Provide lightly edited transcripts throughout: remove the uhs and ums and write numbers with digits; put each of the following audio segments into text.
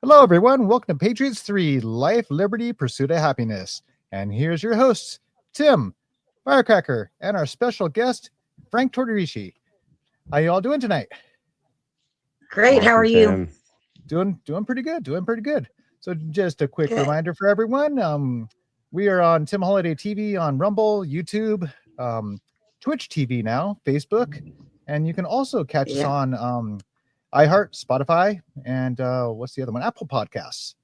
Hello, everyone. Welcome to Patriots 3 Life, Liberty, Pursuit of Happiness. And here's your hosts, Tim, Firecracker, and our special guest, Frank Tortorici. How you all doing tonight? Great. How are Awesome, you? Tim. Doing pretty good. Doing pretty good. So just a quick Good. reminder for everyone. We are on Tim Holliday TV on Rumble, YouTube, Twitch TV now, Facebook, and you can also catch us Yeah. on iHeart, Spotify, and what's the other one? Apple Podcasts.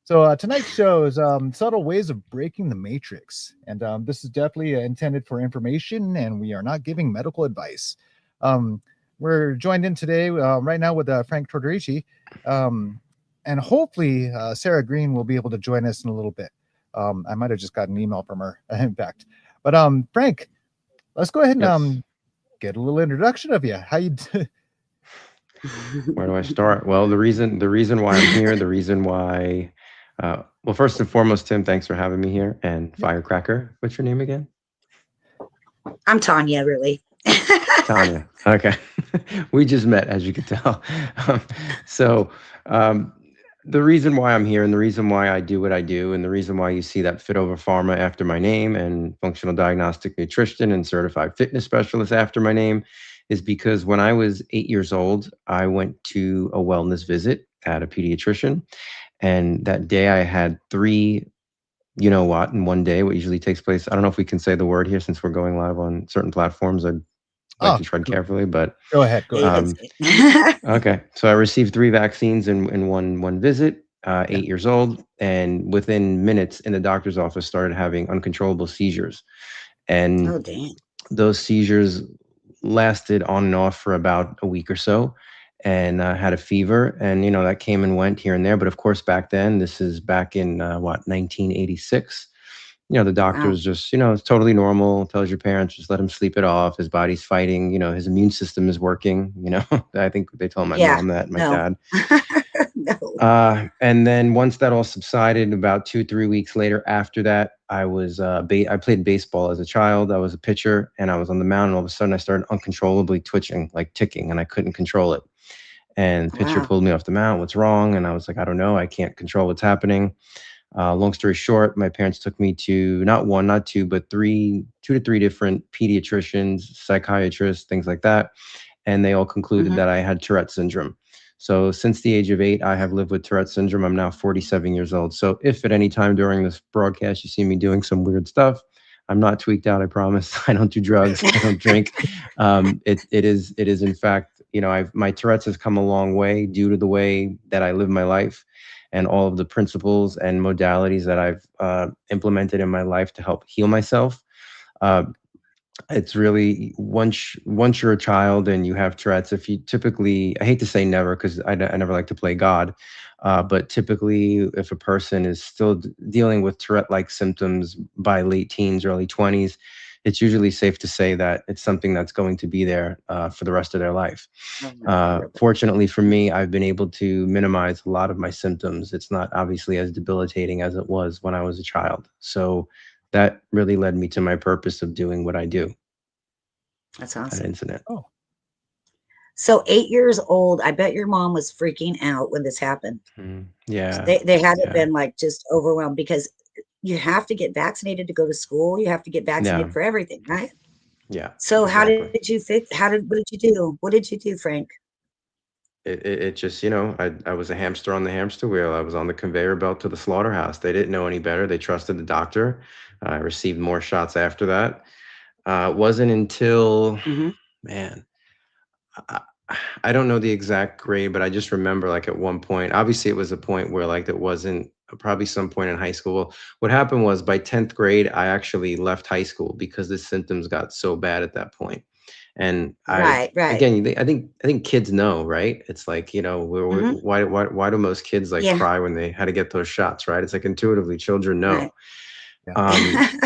So tonight's show is subtle ways of breaking the matrix, and this is definitely intended for information, and we are not giving medical advice. Um, we're joined in today right now with Frank Tortorici, and hopefully Sarah Green will be able to join us in a little bit. I might have just got an email from her, in fact. But Frank, let's go ahead and Yes. get a little introduction of you. How you? Where do I start? Well, the reason why I'm here, the reason why, well, first and foremost, Tim, thanks for having me here. And Firecracker, what's your name again? I'm Tanya, really. Tanya. Okay. We just met, as you can tell. So, the reason why I'm here and the reason why I do what I do and the reason why you see that Fit Over Pharma after my name and functional diagnostic nutrition and certified fitness specialist after my name is because when I was 8 years old, I went to a wellness visit at a pediatrician. And that day I had three, you know what, in one day, what usually takes place. I don't know if we can say the word here since we're going live on certain platforms. I'd like to tread carefully, but Go ahead. Go ahead. okay. So I received 3 vaccines in one visit, 8 years old, and within minutes in the doctor's office started having uncontrollable seizures. And Oh, damn. those seizures lasted on and off for about a week or so, and had a fever, and that came and went here and there. But of course, back then, this is back in 1986. The Wow. doctor's just, it's totally normal. Tells your parents just let him sleep it off. His body's fighting. His immune system is working. I think they told my Yeah. mom that, my No. dad. No. And then once that all subsided, about 2-3 weeks later after that, I was I played baseball as a child. I was a pitcher, and I was on the mound, and all of a sudden I started uncontrollably twitching, like ticking, and I couldn't control it. And the pitcher Wow. pulled me off the mound. What's wrong? And I was like, I don't know. I can't control what's happening. Long story short, my parents took me to not one, not two, but two to three different pediatricians, psychiatrists, things like that. And they all concluded Mm-hmm. that I had Tourette syndrome. So since the age of 8, I have lived with Tourette syndrome. I'm now 47 years old. So if at any time during this broadcast you see me doing some weird stuff, I'm not tweaked out. I promise. I don't do drugs. I don't drink. It is in fact, my Tourette's has come a long way due to the way that I live my life and all of the principles and modalities that I've implemented in my life to help heal myself. It's really once you're a child and you have Tourette's, if you typically, I hate to say never because I never like to play God, but typically if a person is still dealing with Tourette-like symptoms by late teens, early 20s, it's usually safe to say that it's something that's going to be there for the rest of their life. Fortunately for me, I've been able to minimize a lot of my symptoms. It's not obviously as debilitating as it was when I was a child. So that really led me to my purpose of doing what I do. That's That awesome. incident. Oh, So 8 years old, I bet your mom was freaking out when this happened. Yeah. They had to Yeah. been like just overwhelmed because you have to get vaccinated to go to school. You have to get vaccinated Yeah. for everything, right? Yeah. So Exactly. what did you do? What did you do, Frank? It just, I was a hamster on the hamster wheel. I was on the conveyor belt to the slaughterhouse. They didn't know any better. They trusted the doctor. I received more shots after that. It wasn't until, Mm-hmm. man, I, I don't know the exact grade, but I just remember like at one point, obviously it was a point where like it wasn't probably some point in high school. What happened was by 10th grade, I actually left high school because the symptoms got so bad at that point. And Right, right. again, I think kids know, right? It's like, Mm-hmm. why do most kids like Yeah, cry when they had to get those shots, right? It's like intuitively children know. right.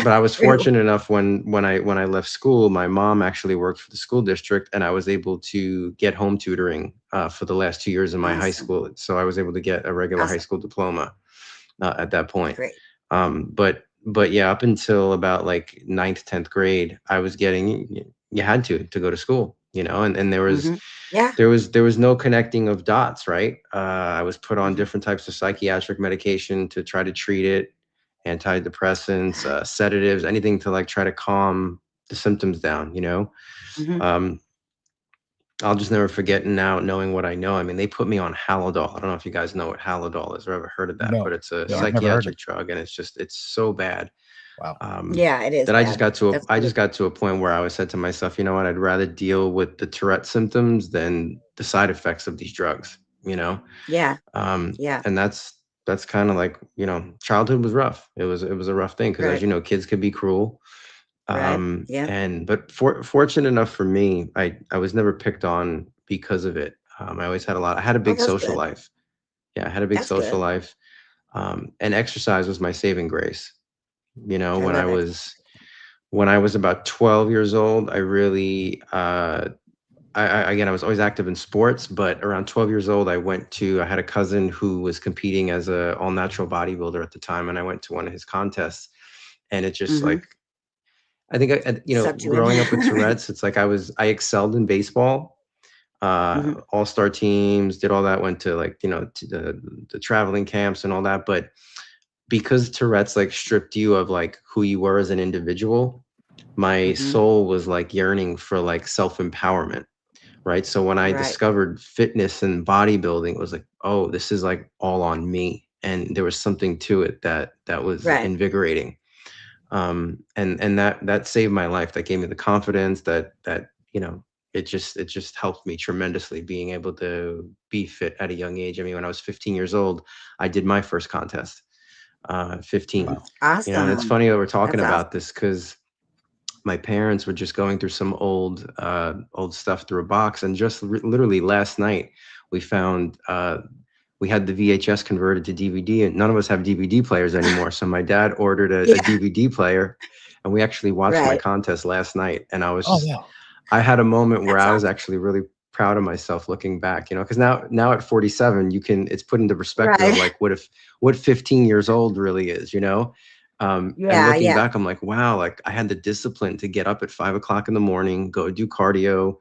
But I was True. fortunate enough when I left school, my mom actually worked for the school district, and I was able to get home tutoring for the last 2 years of my high Awesome. school. So I was able to get a regular high Awesome. school diploma at that point. Great. But up until about like ninth, 10th grade, I was getting, you had to go to school. and there was Yeah. there was no connecting of dots, right? I was put on Mhm. different types of psychiatric medication to try to treat it, antidepressants, sedatives, anything to like try to calm the symptoms down. Mhm. Um, I'll just never forget now knowing what I know. I mean, they put me on Halodol. I don't know if you guys know what Halodol is or ever heard of that, but No, it's a no, I've never heard of psychiatric it. drug, and it's so bad. Wow. Yeah, it is That bad. That's I what just it. got to a point where I was said to myself, you know what, I'd rather deal with the Tourette symptoms than the side effects of these drugs. Yeah. Yeah. And that's kind of like, childhood was rough. It was a rough thing because, as Right. you know, kids could be cruel. Right. Yeah. But fortunate enough for me, I was never picked on because of it. I had a Oh, big that's social good. life. Yeah, I had a big That's social good. life. And exercise was my saving grace. I When love exercise. when I was about 12 years old, I really, again, I was always active in sports, but around 12 years old, I had a cousin who was competing as a all natural bodybuilder at the time. And I went to one of his contests, and it just Mhm. like, I think, Sucked you in. growing up with Tourette's, it's like I excelled in baseball, Mhm. all-star teams, did all that, went to like, to the traveling camps and all that. But because Tourette's like stripped you of like who you were as an individual, my Mhm. soul was like yearning for like self-empowerment, right? So when I Right. discovered fitness and bodybuilding, it was like, oh, this is like all on me. And there was something to it that was Right. invigorating. And that saved my life. That gave me the confidence that it just helped me tremendously being able to be fit at a young age. I mean, when I was 15 years old, I did my first contest. 15. Wow. And it's Awesome. funny that we're talking That's awesome. about this because my parents were just going through some old stuff through a box, and just literally last night we found we had the VHS converted to DVD, and none of us have DVD players anymore. So my dad ordered a Yeah. DVD player, and we actually watched my Right. contest last night. And Oh wow. I had a moment where That's I was awesome. actually really proud of myself looking back, because now at 47, it's put into perspective of Right. like what 15 years old really is. And Yeah. looking Yeah. back, I'm like, wow, like I had the discipline to get up at 5 o'clock in the morning, go do cardio,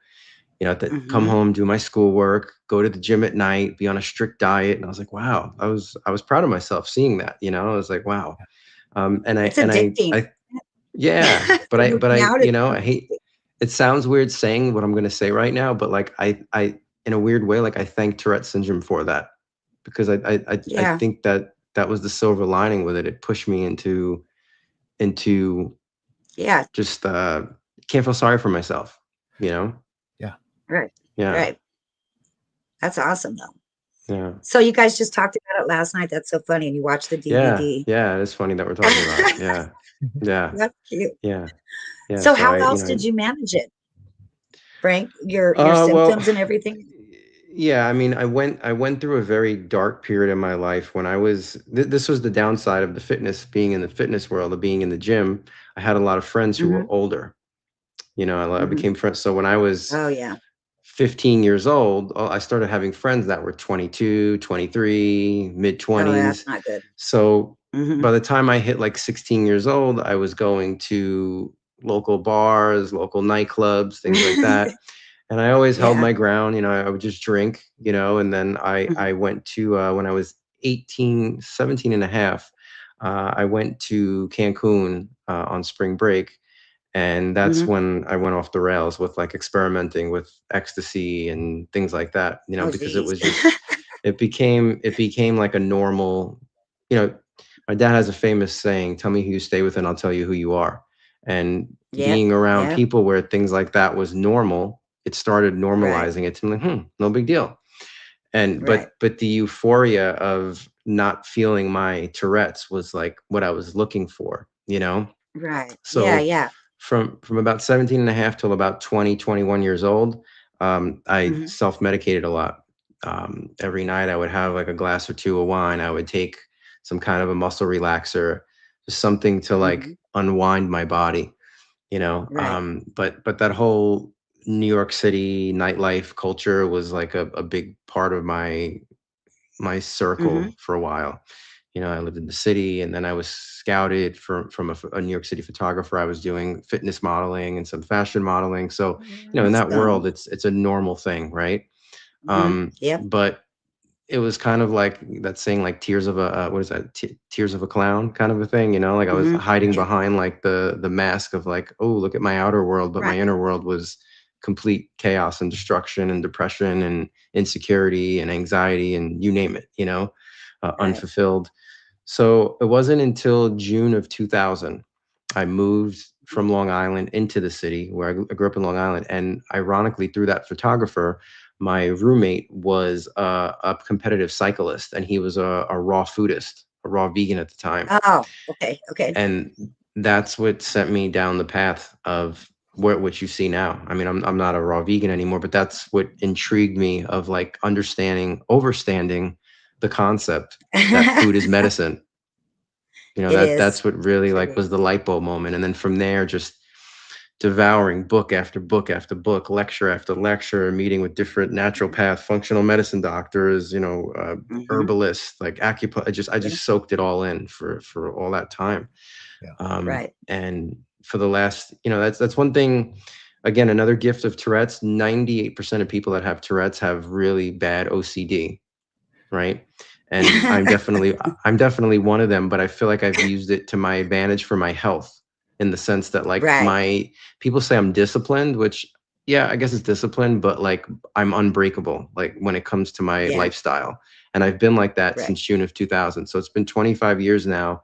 come Mhm. home, do my schoolwork, go to the gym at night, be on a strict diet. And I was like, wow, I was proud of myself seeing that. I was like, wow. And I It's and addicting. I yeah, but I but Working I out is so I hate. addicting. It sounds weird saying what I'm going to say right now, but like I in a weird way, like I thank Tourette syndrome for that, because I Yeah. think that was the silver lining with it. It pushed me into Yeah. just can't feel sorry for myself. You know? Yeah. Right. Yeah, Right. That's awesome though. yeah, So you guys just talked about it last night. That's so funny. And you watched the yeah, DVD. yeah. It's funny that we're talking about it. Yeah, yeah, That's cute. yeah, yeah. So So how else did you manage it, Frank? Your well, symptoms and everything? yeah. I mean, I went through a very dark period in my life when I was. This was the downside of the fitness, being in the fitness world, of being in the gym. I had a lot of friends who were Mhm. older. I Mhm. became friends. So when I was Oh yeah. 15 years old, I started having friends that were 22, 23, mid Oh, that's 20s. not good. So Mhm. by the time I hit like 16 years old, I was going to local bars, local nightclubs, things like that. And I always held Yeah. my ground. I would just drink, and then I Mhm. went to, when I was 18, 17 and a half, I went to Cancun on spring break. And that's Mhm. when I went off the rails with like experimenting with ecstasy and things like that, Oh because geez. it became like a normal, you know, my dad has a famous saying, tell me who you stay with and I'll tell you who you are. And Yep. being around Yep. people where things like that was normal, it started Right. normalizing it to me, like, no big deal. And Right. but the euphoria of not feeling my Tourette's was like what I was looking for. Right. Yeah. So Yeah. from about 17 and a half till about 20, 21 years old, I Mhm. self-medicated a lot. Every night I would have like a glass or two of wine. I would take some kind of a muscle relaxer, just something to like Mhm. unwind my body. Right. But that whole New York City nightlife culture was like a big part of my Mhm. circle for a while. I lived in the city, and then I was scouted from a New York City photographer. I was doing fitness modeling and some fashion modeling. So, in that Awesome. world, it's a normal thing, right? Yep. But it was kind of like that saying, like tears of a what is that? Tears of a clown, kind of a thing. Like I was hiding Yeah. behind like the mask of like, oh, look at my outer world, but my Right. inner world was complete chaos and destruction and depression and insecurity and anxiety and you name it. Right. Unfulfilled. So it wasn't until June of 2000 I moved from Long Island into the city where I grew up in Long Island. And ironically, through that photographer, my roommate was a competitive cyclist, and he was a raw foodist, a raw vegan at the time. Oh, okay. Okay. And that's what sent me down the path of what you see now. I mean, I'm not a raw vegan anymore, but that's what intrigued me of like overstanding the concept that food is medicine. It That's is. what really like Truly. was the light bulb moment. And then from there, just devouring book after book after book, lecture after lecture, meeting with different naturopath, functional medicine doctors, Hmm. herbalists, like acupuncture. I Yeah. just soaked it all in for all that time. Yeah. Right. And for the last, that's one thing. Again, another gift of Tourette's. 98% of people that have Tourette's have really bad OCD, right? And I'm definitely one of them, but I feel like I've used it to my advantage for my health, in the sense that like Right. my people say I'm disciplined, which yeah, I guess it's disciplined, but like I'm unbreakable like when it comes to my Yeah. lifestyle. And I've been like that Right. since June of 2000. So it's been 25 years now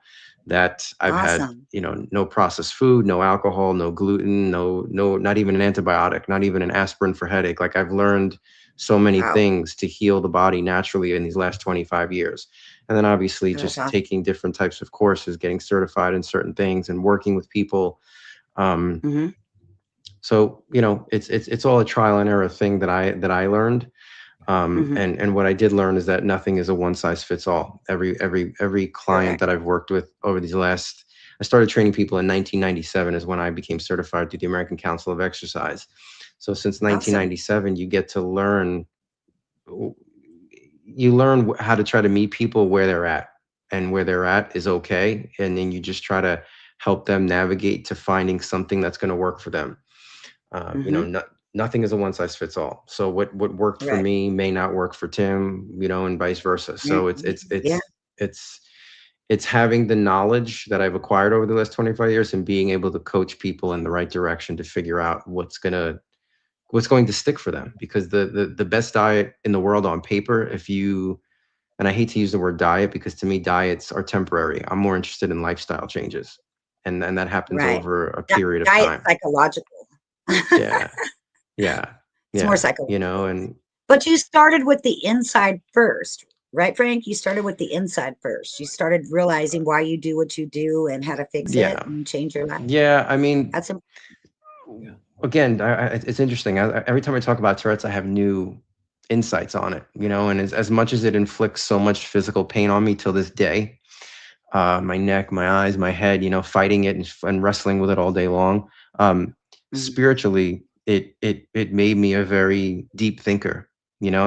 that I've had, Awesome. no processed food, no alcohol, no gluten, no, not even an antibiotic, not even an aspirin for headache. Like I've learned so many Wow. things to heal the body naturally in these last 25 years. And then obviously That's just awesome. taking different types of courses, getting certified in certain things and working with people. Um, Hmm. so, it's all a trial and error thing that I learned. Hmm. And what I did learn is that nothing is a one size fits all. Every client Correct. that I've worked with over these last, I started training people in 1997 is when I became certified through the American Council of Exercise. So since Awesome. 1997, you get to learn, how to try to meet people where they're at, and where they're at is okay. And then you just try to help them navigate to finding something that's going to work for them. Hmm. Nothing is a one size fits all. So what worked for Right. me may not work for Tim, and vice versa. So Yeah. it's it's having the knowledge that I've acquired over the last 25 years and being able to coach people in the right direction to figure out what's going to stick for them. Because the best diet in the world on paper, if you, and I hate to use the word diet because to me diets are temporary. I'm more interested in lifestyle changes. And that happens Right. over a period of Diet time. psychological. Yeah. Yeah. It's more Yeah. psychological. And But you started with the inside first, right, Frank? You started with the inside first. You started realizing why you do what you do and how to fix it yeah. and change your life. Yeah. I mean, That's Yeah. again, it's interesting. Every time I talk about Tourette's, I have new insights on it, and as much as it inflicts so much physical pain on me till this day, my neck, my eyes, my head, fighting it and wrestling with it all day long. mhm. Spiritually, it made me a very deep thinker.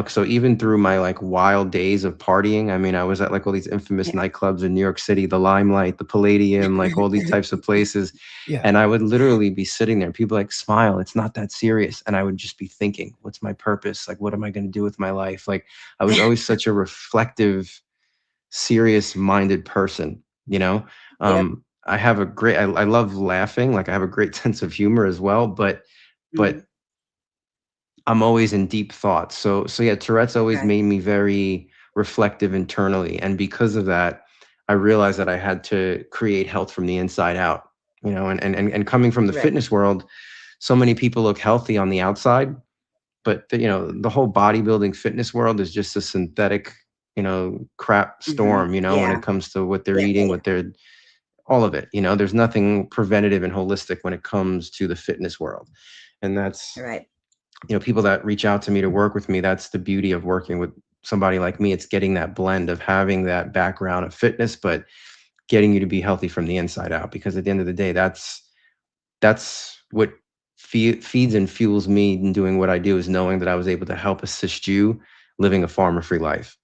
So even through my like wild days of partying, I mean, I was at like all these infamous Yeah. nightclubs in New York City, the Limelight, the Palladium, like all these types of places. Yeah. And I would literally be sitting there, people like, smile, it's not that serious. And I would just be thinking, what's my purpose? Like, what am I going to do with my life? Like, I was always such a reflective, serious minded person, you know? Yep. I have a great, I love laughing. Like I have a great sense of humor as well, but Mhm. I'm always in deep thought. So yeah, Tourette's always Right. made me very reflective internally. And because of that, I realized that I had to create health from the inside out, and coming from the Right. fitness world, so many people look healthy on the outside, but the whole bodybuilding fitness world is just a synthetic, crap Hmm. storm, when Yeah. it comes to what they're Yeah. eating, Yeah. what they're, all of it, there's nothing preventative and holistic when it comes to the fitness world. And Yeah. that's, Right. people that reach out to me to work with me, that's the beauty of working with somebody like me. It's getting that blend of having that background of fitness, but getting you to be healthy from the inside out. Because at the end of the day, that's what feeds and fuels me in doing what I do, is knowing that I was able to help assist you living a farmer free life.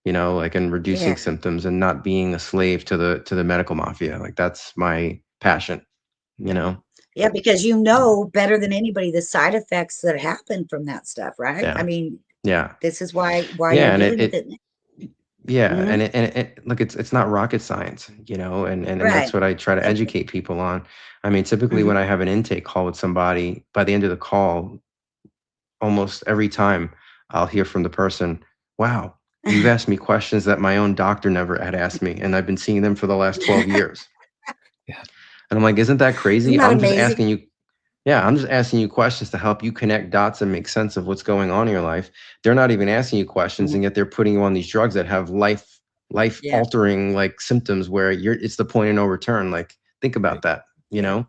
you know, like, and reducing Yeah. symptoms and not being a slave to the medical mafia. Like, that's my passion, you know? Yeah, because you know better than anybody the side effects that happen from that stuff, right? I Yeah. mean, Yeah. this is why Yeah. you're And dealing with it. yeah. Hmm. And look, it's not rocket science, you know, and that's Right. what I try to Simple. educate people on. I mean, typically Hmm. when I have an intake call with somebody, by the end of the call, almost every time I'll hear from the person, wow, you've asked me questions that my own doctor never had asked me. And I've been seeing them for the last 12 years. Yeah. And I'm like, isn't that Isn't crazy? that amazing? I'm just asking you questions to help you connect dots and make sense of what's going on in your life. They're not even asking you questions, Mhm. and yet they're putting you on these drugs that have life Yeah. altering like symptoms where it's the point of no return. Like, think about Right. that, you Yeah. know?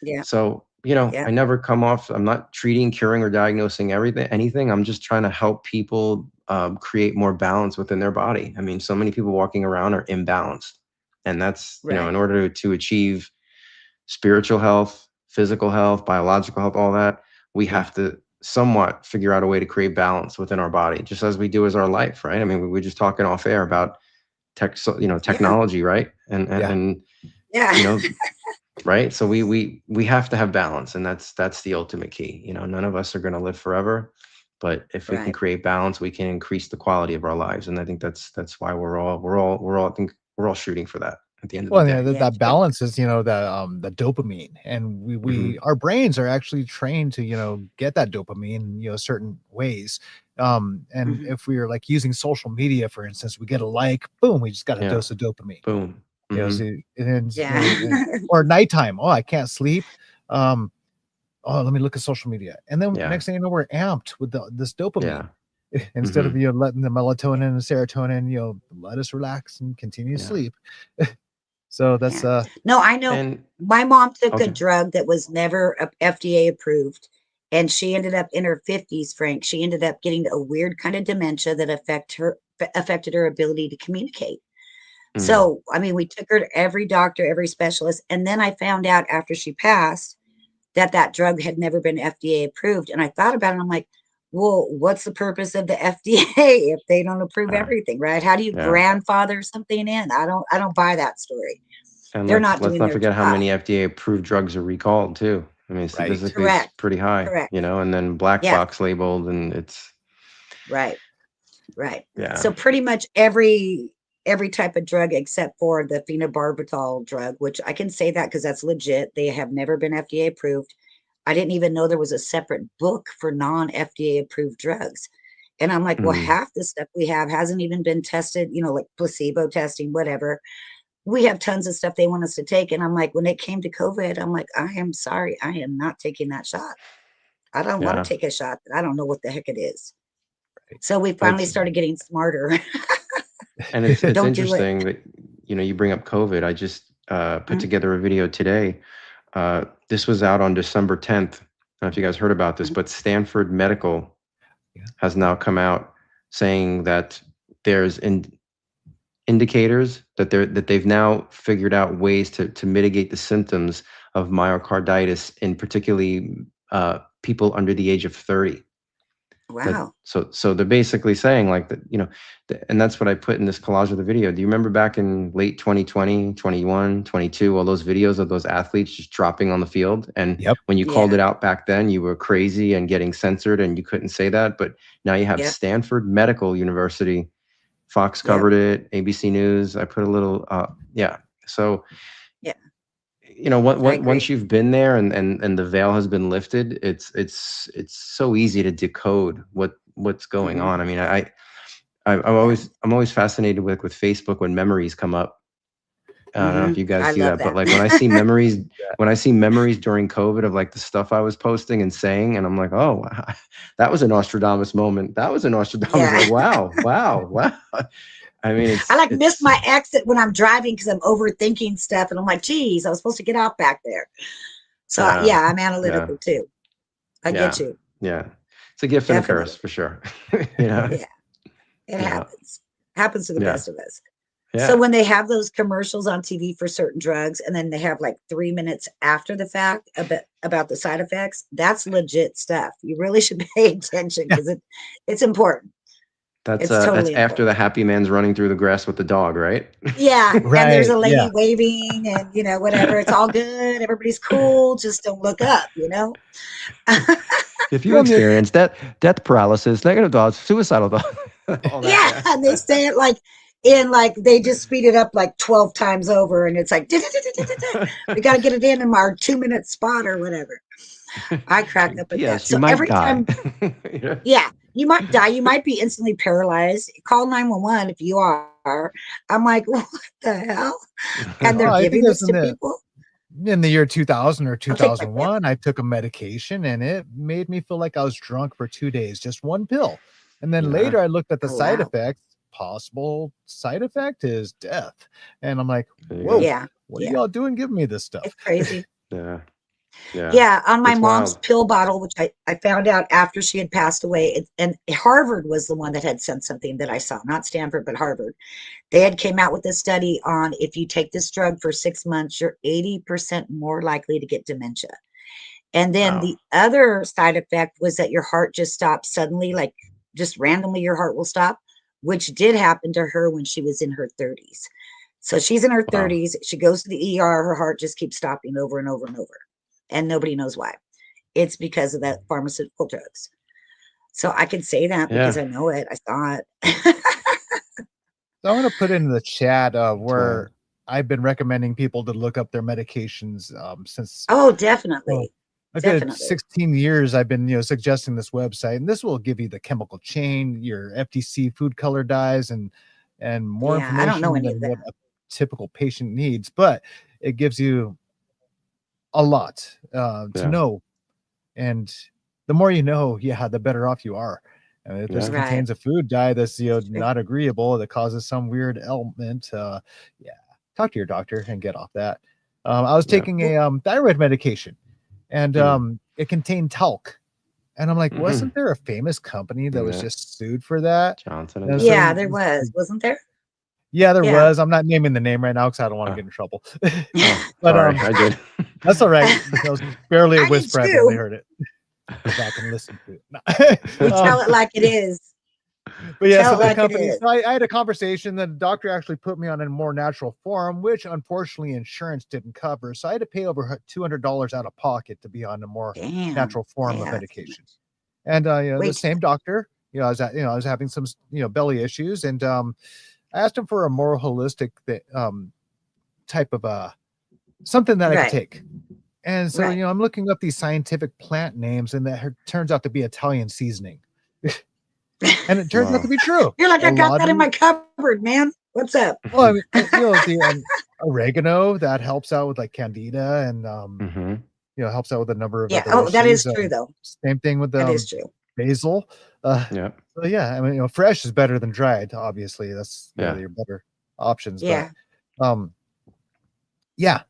Yeah. So, you know, Yeah. I never come off, I'm not treating, curing, or diagnosing anything. I'm just trying to help people create more balance within their body. I mean, so many people walking around are imbalanced. And that's, you know, Right. in order to achieve spiritual health, physical health, biological health, all that, we Yeah. have to somewhat figure out a way to create balance within our body, just as we do as our life, right? I mean, we were just talking off air about Yeah. technology, right? Yeah. And Yeah. you know, right? So we have to have balance, and that's the ultimate key. You know, none of us are going to live forever, but if we can Right. create balance, we can increase the quality of our lives, and I think that's why we're all I think we're all shooting for that at the end of the Well, yeah, day. that, Yeah. that balance is, the dopamine, and we Hmm. our brains are actually trained to, get that dopamine, certain ways. And Hmm. if we are like using social media, for instance, we get a like, boom, we just got a Yeah. dose of dopamine. Boom. So, Hmm. and then, Yeah. or nighttime. Oh, I can't sleep. Um, oh, let me look at social media, and then Yeah. next thing you know, we're amped with this dopamine. Yeah. Instead Hmm. of letting the melatonin and the serotonin let us relax and continue to Yeah. sleep. So that's Yeah. No, I know And my mom took a okay. drug that was never FDA approved, and she ended up in her 50s, Frank. She ended up getting a weird kind of dementia that affected her ability to communicate. Mm, So, I mean, we took her to every doctor, every specialist, and then I found out after she passed that that drug had never been FDA approved. And I thought about it, and I'm like, well, what's the purpose of the FDA if they don't approve yeah. everything, right? How do you Yeah. grandfather something in? I don't buy that story. And They're let's not let's doing not their forget how job. many FDA approved drugs are recalled too. I mean, right. statistically, it's Correct. pretty high, Correct. you know, and then black Yeah. box labeled, and it's Right. Right. yeah. So pretty much every type of drug except for the phenobarbital drug, which I can say that because that's legit. They have never been FDA approved. I didn't even know there was a separate book for non-FDA approved drugs. And I'm like, well, Mm, half the stuff we have hasn't even been tested, like placebo testing, whatever. We have tons of stuff they want us to take. And I'm like, when it came to COVID, I'm like, I am sorry, I am not taking that shot. I don't want yeah. to take a shot that I don't know what the heck it is. So we finally It's started getting smarter. and it's Don't do it. interesting that you bring up COVID. I just put Mhm, together a video today. This was out on December 10th. I don't know if you guys heard about this, mhm. but Stanford Medical Yeah. has now come out saying that there's indicators that they've now figured out ways to mitigate the symptoms of myocarditis in particularly people under the age of 30. That Wow. so they're basically saying like that, and that's what I put in this collage of the video. Do you remember back in late 2020, 21, 22, all those videos of those athletes just dropping on the field? And Yep. when you called Yeah. it out back then, you were crazy and getting censored and you couldn't say that. But now you have Yep. Stanford Medical University. Fox Yep. covered it, ABC News. I put a little, yeah. So, Yeah. I once agree. you've been there and the veil has been lifted, it's so easy to decode what's going Hmm. on. I mean, Yeah. I'm always fascinated with Facebook when memories come up. I don't know Hmm. if you guys I see love that, but that. like when I see memories during COVID of like the stuff I was posting and saying, and I'm like, oh, that was a Nostradamus moment. That was a Nostradamus. Yeah. Like, wow, wow, wow. I mean, I like miss it's my exit when I'm driving because I'm overthinking stuff. And I'm like, geez, I was supposed to get out back there. So yeah, yeah, I'm yeah, analytical too. I get yeah, you. yeah. It's a gift and a curse Definitely. for sure. You know, Yeah. It yeah, happens to the yeah, best of us. So yeah, when they have those commercials on TV for certain drugs, and then they have like 3 minutes after the fact about the side effects, that's legit stuff. You really should pay attention Yeah. because it's important. That's It's that's totally after the important. happy man's running through the grass with the dog, right? Yeah, and there's Right. a Yeah. lady waving, and whatever. It's all good. Everybody's cool. Just don't look up. If you Well, and experience death paralysis, negative thoughts, suicidal thoughts, all that, Yeah, yeah. and they say it like they just speed it up like 12 times over, and it's like we got to get it in our 2-minute spot or whatever. I crack up at that. P.S. You So might every die. time, yeah, you might die. You might be instantly paralyzed. Call 911 if you are. I'm like, what the hell? And they're I think giving it was this to people. in the year 2000 or I'll take my family. 2001. I took a medication and it made me feel like I was drunk for 2 days, just one pill. And then Yeah. later I looked at the Oh, side wow. effects. Possible side effect is death. And I'm like, There you whoa, go. Yeah, what are yeah, y'all doing giving me this stuff? it's crazy. Yeah. Yeah. Yeah, on my It's mom's wild. pill bottle, which I found out after she had passed away, and Harvard was the one that had sent something that I saw, not Stanford, but Harvard. They had came out with a study on if you take this drug for 6 months, you're 80% more likely to get dementia. And then Wow. the other side effect was that your heart just stops suddenly, like just randomly your heart will stop, which did happen to her when she was in her 30s. So she's in her Wow. 30s, she goes to the ER, her heart just keeps stopping over and over and over. And nobody knows why. It's because of that pharmaceutical drugs. So I can say that because Yeah. I know it. I saw it. So I'm going to put in the chat It's wild. where I've been recommending people to look up their medications since Oh, definitely. a good Definitely. 16 years. I've been suggesting this website, and this will give you the chemical chain, your FTC food color dyes, and more Yeah, I don't know information any of than what that. a typical patient needs, but it gives you a lot to Yeah. know. And the more you know, yeah, the better off you are. And if this Yeah. Right. contains a food dye that's True. not agreeable, that causes some weird ailment, yeah, talk to your doctor and get off that. I was Yeah. taking a thyroid medication, and Mhm. it contained talc. And I'm like, Mhm. wasn't there a famous company that was Yeah. just sued for that? Johnson And and so, Yeah, there was, wasn't there? yeah, there Yeah. was. I'm not naming the name right now because I don't want to Oh. get in trouble. Oh, But sorry, I did. that's all right. That was barely a I did whisper. I barely too. heard it. Go back and listen to it. We tell Um, it like it is. but yeah, Tell so it the like it company. is. So I had a conversation. The doctor actually put me on a more natural form, which unfortunately insurance didn't cover. So I had to pay over $200 out of pocket to be on a more Damn. natural form of Yeah, that's too medication. much. And the Way too same much. doctor, I was having some belly issues, and I asked him for a more holistic type of something that I could Right. take. And so, Right. I'm looking up these scientific plant names, and that turns out to be Italian seasoning. And it turns out to Wow. be true. You're like, A I got lot that of in my cupboard, man. What's up? well, I mean, the oregano that helps out with like candida, and Mhm. helps out with a number of Yeah. other Oh, that is issues. true though. Same thing with That is true. basil. Yeah. So yeah, I mean, fresh is better than dried. Obviously, that's Yeah. your better options. Yeah. But yeah,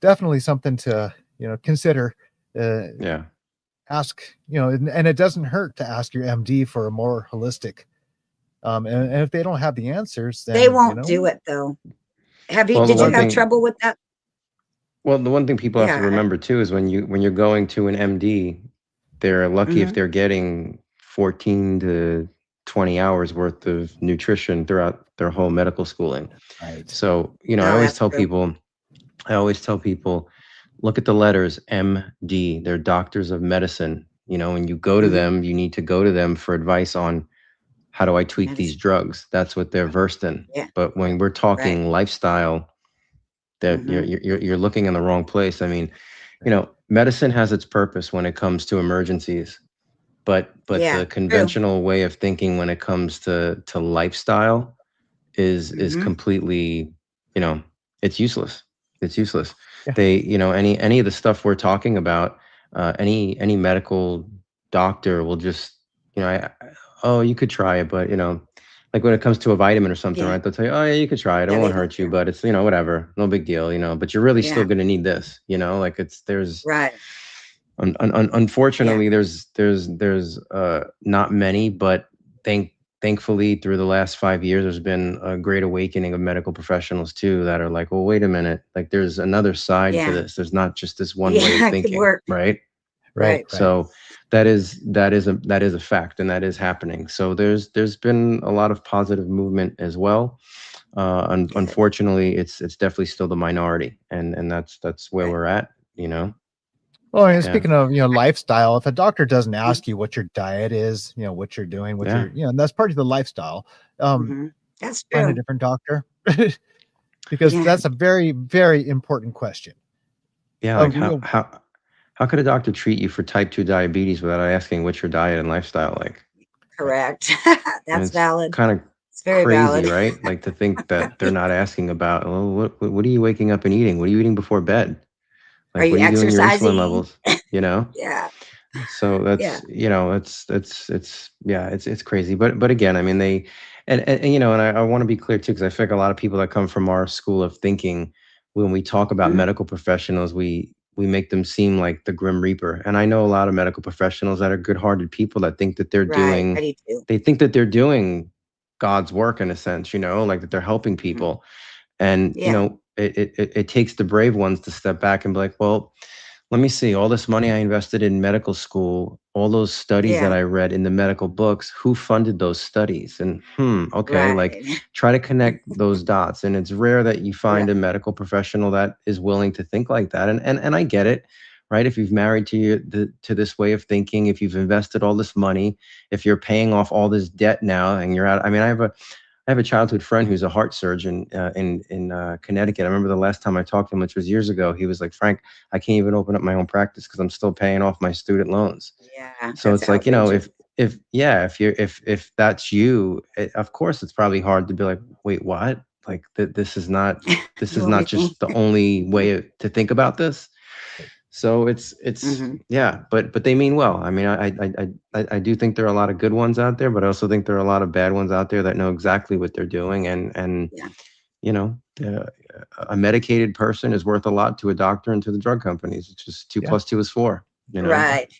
definitely something to consider. Yeah. Ask and it doesn't hurt to ask your MD for a more holistic. And if they don't have the answers, They then won't do it though. Well, the Did you one have thing trouble with that? the one thing people have to Yeah. remember too is when you're going to an MD, they're lucky if Mhm. they're getting 14 to 20 hours worth of nutrition throughout their whole medical schooling. Right. So, I Oh, always that's tell true. people, look at the letters MD. They're doctors of medicine. When you go to Mhm. them, you need to go to them for advice on how do I tweak these Medicine. drugs. That's what they're versed in. Yeah. But when we're Right. talking lifestyle, that Mhm. you're looking in the wrong place. I mean, medicine has its purpose when it comes to emergencies, but Yeah. the True. conventional way of thinking when it comes to lifestyle is Mhm. completely, it's useless. It's useless. Yeah. They, any of the stuff we're talking about, any medical doctor will just, oh, you could try it, but like when it comes to a vitamin or something, Yeah. right? They'll tell you, oh yeah, you could try it. It Yeah, they won't don't hurt you, care. but it's, whatever, no big deal, but you're really still Yeah. going to need this, like there's, Right. Yeah. unfortunately, there's not many, but thankfully through the last 5 years, there's been a great awakening of medical professionals too that are like, well, wait a minute, like there's another side to Yeah. this. There's not just this one way Yeah. of It could thinking, work. right? Right. Right. So that is a fact, and that is happening. So there's been a lot of positive movement as well. Good. Unfortunately, it's definitely still the minority, and that's where Right. we're at. You know. Well, and Yeah. speaking of, lifestyle, if a doctor doesn't ask you what your diet is, what you're doing, Yeah. and that's part of the lifestyle. Mm-hmm. That's Find a true. different doctor because Yeah. that's a very, very important question. Yeah. Like Um, you Mm-hmm. know, how could a doctor treat you for type 2 diabetes without asking what's your diet and lifestyle like? right. Correct. And That's it's valid. kind of It's very crazy, valid. right? Like to think that they're not asking about, oh, what are you waking up and eating? What are you eating before bed? Are Like, you what are you doing your insulin exercising? levels? You know? Yeah. So Yeah. that's, it's yeah, it's crazy. But again, I mean, and I want to be clear too, because I feel like a lot of people that come from our school of thinking, when we talk about Mhm. medical professionals, we make them seem like the grim reaper. And I know a lot of medical professionals that are good-hearted people that think that Right. I do too. they think that they're doing God's work in a sense, like that they're helping Mhm. people. And Yeah. it takes the brave ones to step back and be like, well, let me see, all this money I invested in medical school, all those studies that Yeah. I read in the medical books, who funded those studies? And okay, like Right. try to connect those dots. And it's rare that you Yeah. find a medical professional that is willing to think like that. And I get it, right? If you've married to this way of thinking, if you've invested all this money, if you're paying off all this debt now and you're out. I mean, I have a childhood friend who's a heart surgeon in Connecticut. I remember the last time I talked to him, which was years ago. He was like, "Frank, I can't even open up my own practice because I'm still paying off my student loans." Yeah. So That's it's like, outrageous. if that's you, of course it's probably hard to be like, "Wait, what? Like this is The only not thing. just the only way to think about this." So it's Hmm. yeah, but they mean well. I mean, I do think there are a lot of good ones out there, but I also think there are a lot of bad ones out there that know exactly what they're doing, and Yeah. you know, uh, a medicated person is worth a lot to a doctor and to the drug companies. It's just two Yeah. plus two is four. Right.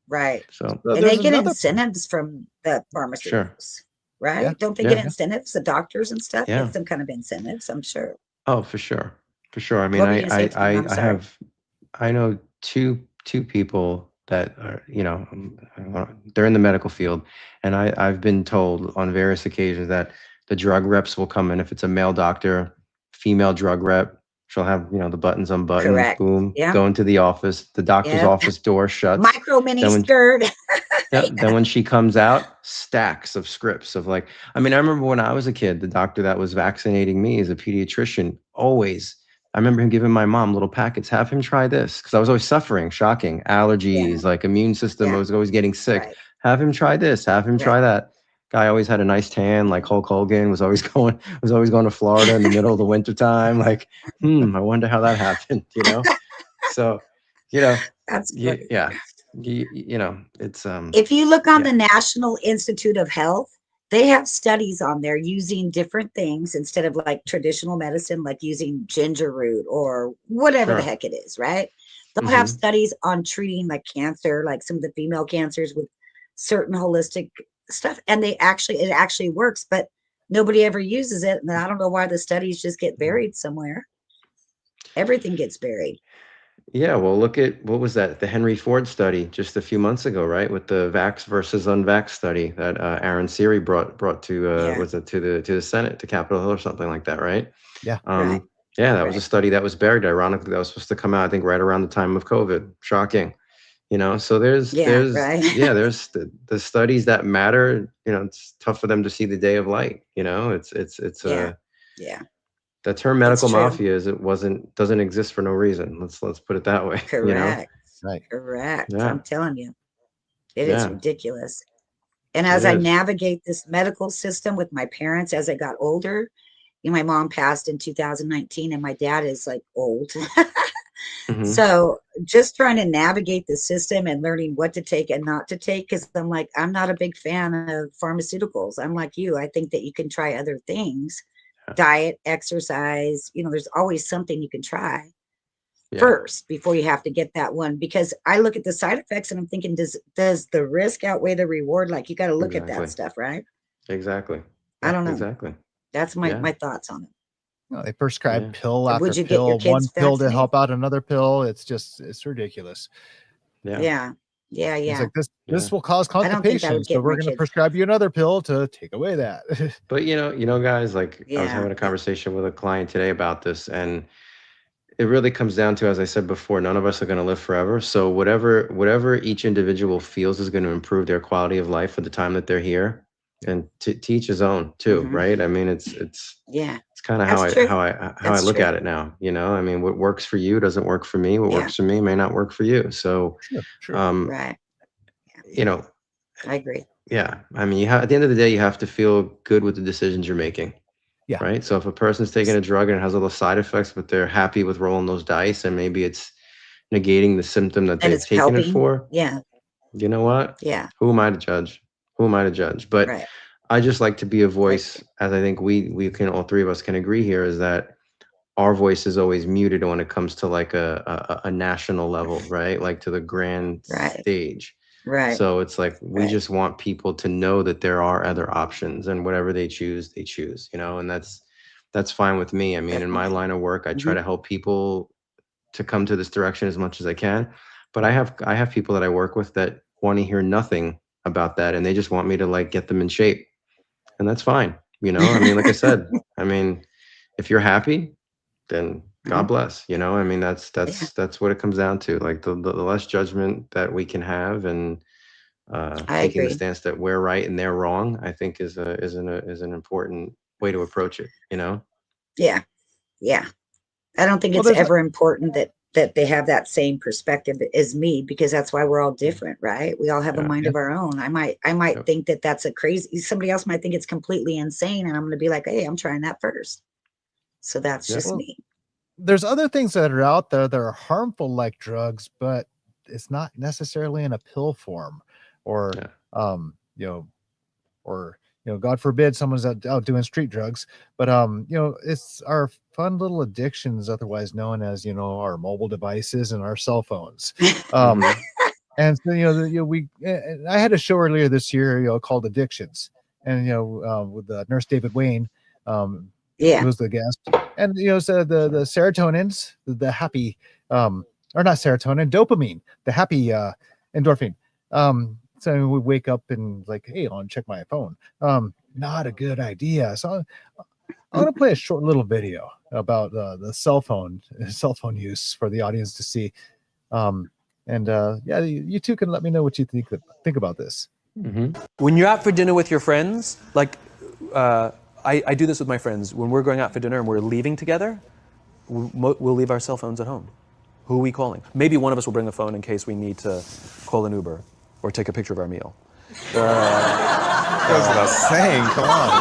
Right. So So And they there's get another, incentives from the sure, pharmaceuticals, yeah, right? Don't they get yeah, incentives? The doctors and stuff yeah. get some kind of incentives, I'm sure. Oh, for sure, for sure. I mean, What were you gonna say, Tim? I'm sorry. I know two people that are, they're in the medical field, and I've been told on various occasions that the drug reps will come in if it's a male doctor, female drug rep. She'll have, the buttons unbuttoned, Correct. boom, Yeah. go into the office. The doctor's Yep. office door shuts. Micro mini Then when skirt. yeah, then Yeah. when she comes out, stacks of scripts of like, I mean, I remember when I was a kid, the doctor that was vaccinating me as a pediatrician, always, I remember him giving my mom little packets, have him try this. Cause I was always suffering, shocking, Yeah. allergies, like immune system. I Yeah. was always getting sick. Right. Have him try this, have him Right. try that. Guy always had a nice tan, like Hulk Hogan, was always going to Florida in the middle of the winter time. Like, I wonder how that happened. So, you know, That's yeah, funny. yeah. It's If you look on yeah. the National Institute of Health, they have studies on there using different things instead of like traditional medicine, like using ginger root or whatever the Sure. heck it is, right? They'll have Mhm. studies on treating like cancer, like some of the female cancers with certain holistic stuff. And it actually works, but nobody ever uses it. And I don't know why the studies just get buried somewhere. Everything gets buried. Yeah, well, look at what was that? The Henry Ford study just a few months ago, right? With the vax versus unvax study that Aaron Siri brought to Yeah, was it to the Senate, to Capitol Hill or something like that, right? yeah. right, Yeah, that was a right. study that was buried. Ironically, that was supposed to come out, I think, right around the time of COVID. Shocking. So Yeah, right. there's the studies that matter. It's tough for them to see the day of light. It's Yeah, a yeah, the term it's medical true. mafia doesn't exist for no reason. Let's put it that way. Correct. Right. Correct. Yeah, I'm telling you, it is yeah, ridiculous. And it as I is. navigate this medical system with my parents as I got older, my mom passed in 2019 and my dad is like old. Hmm. So just trying to navigate the system and learning what to take and not to take, because I'm not a big fan of pharmaceuticals. I'm like you. I think that you can try other things, Yeah, diet, exercise, there's always something you can try yeah, first before you have to get that one, because I look at the side effects and I'm thinking, does the risk outweigh the reward? Like you got to look at that exactly, stuff, right? exactly. I Yeah, don't know. exactly. That's my Yeah, my thoughts on They prescribe yeah, pill it. after Would you get your pill, one kids pill to vaccinated? help out another pill. It's ridiculous. yeah. Yeah. Yeah, It's yeah. like this Yeah. will cause I don't think that constipation, would so get we're my going to kids. prescribe you another pill to take away that. But guys, like I was Yeah. having a conversation with a client today about this, and it really comes down to, as I said before, none of us are going to live forever. So whatever each individual feels is going to improve their quality of life for the time that they're here, and to each his own too, Mhm. right? I mean, it's Yeah. kind of That's true. how I That's look true. at it now. I mean, what works for you doesn't work for me. What Yeah. works for me may not work for you. So, Sure. Right. I agree. yeah. I mean, at the end of the day, you have to feel good with the decisions you're making. Yeah. Right. So if a person's taking a drug and it has all those side effects, but they're happy with rolling those dice, and maybe it's negating the symptom that And they've it's taken it helping. for, Yeah. you know what? Yeah. Who am I to judge? Who am I to judge? But Right. I just like to be a Right. voice, as I think we can, all three of us can agree here, is that our voice is always muted when it comes to like a national level, right? Like to the grand Right. stage. Right. So it's like we Right. just want people to know that there are other options, and whatever they choose, and that's fine with me. I mean, in my Definitely. line of work, I try Mhm. to help people to come to this direction as much as I can. But I have people that I work with that want to hear nothing about that, and they just want me to like get them in shape, and that's fine. I mean, like I said, I mean, if you're happy, then God Mhm. bless. I mean, Yeah. that's what it comes down to. Like the less judgment that we can have, and I taking the agree. stance that we're right and they're wrong, I think is an important way to approach it. Yeah. Yeah. I don't think Well, it's there's ever important that they have that same perspective as me, because that's why we're all different, right? We all have a Yeah. mind yeah. of our own. I might Yep. think that that's a crazy, somebody else might think it's completely insane, and I'm going to be like, hey, I'm trying that first. So that's Yep. just Well, me. there's other things that are out there that are harmful like drugs, but it's not necessarily in a pill form, or Yeah. you know, or God forbid someone's out doing street drugs, but it's our fun little addictions, otherwise known as our mobile devices and our cell phones. Um, Mhm. and so I had a show earlier this year called Addictions, and with Nurse David Wayne, who Yeah. was the guest, and so the serotonins, the happy, or not serotonin, dopamine, the happy endorphin. So we wake up and like, hey, I want to check my phone. Not a good idea. So I'm going to play a short little video about the cell phone use for the audience to see. And yeah, you two can let me know what you think about this. Mhm. When you're out for dinner with your friends, like I do this with my friends. When we're going out for dinner and we're leaving together, we'll leave our cell phones at home. Who are we calling? Maybe one of us will bring a phone in case we need to call an Uber or take a picture of our meal. Goes without saying. Come on.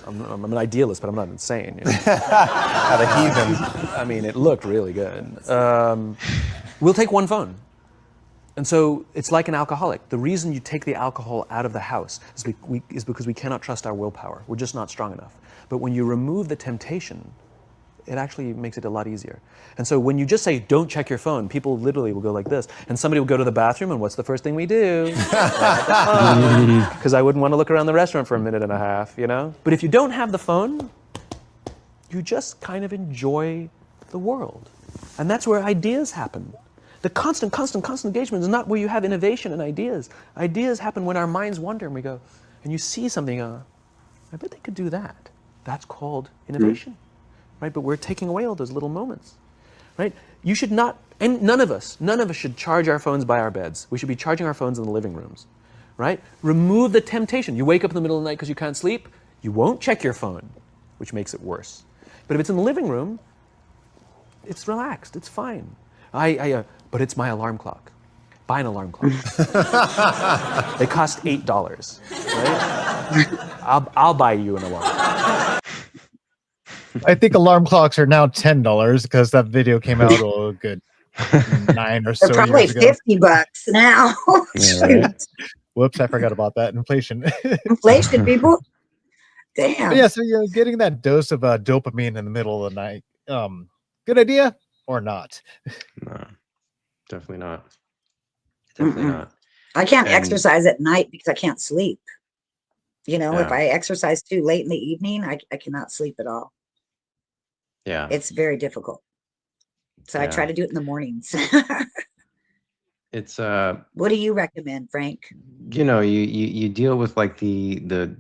I mean, I'm an idealist, but I'm not insane. At a heathen. I mean, it looked really good. We'll take one phone. And so it's like an alcoholic. The reason you take the alcohol out of the house is because we cannot trust our willpower. We're just not strong enough. But when you remove the temptation, it actually makes it a lot easier. And so when you just say, don't check your phone, people literally will go like this. And somebody will go to the bathroom, and what's the first thing we do? Because I wouldn't want to look around the restaurant for a minute and a half, But if you don't have the phone, you just kind of enjoy the world. And that's where ideas happen. The constant engagement is not where you have innovation and ideas. Ideas happen when our minds wander and we go, and you see something, I bet they could do that. That's called innovation, right? But we're taking away all those little moments, right? You should not, and none of us should charge our phones by our beds. We should be charging our phones in the living rooms, right? Remove the temptation. You wake up in the middle of the night because you can't sleep, you won't check your phone, which makes it worse. But if it's in the living room, it's relaxed, it's fine. But it's my alarm clock. Buy an alarm clock. They cost $8, right? I'll buy you an alarm clock. I think alarm clocks are now $10 because that video came out a good 9 or They're so probably years ago. $50 now. Yeah, right. Whoops, I forgot about that inflation. Inflation, people. But Damn. yeah, so getting that dose of dopamine in the middle of the night, good idea or not? No, definitely not. Definitely Mm-mm. not. I can't And exercise at night because I can't sleep. If yeah, I exercise too late in the evening, I cannot sleep at all. yeah, It's very difficult. So I try yeah. to do it in the mornings. it's What do you recommend, Frank? you deal with like the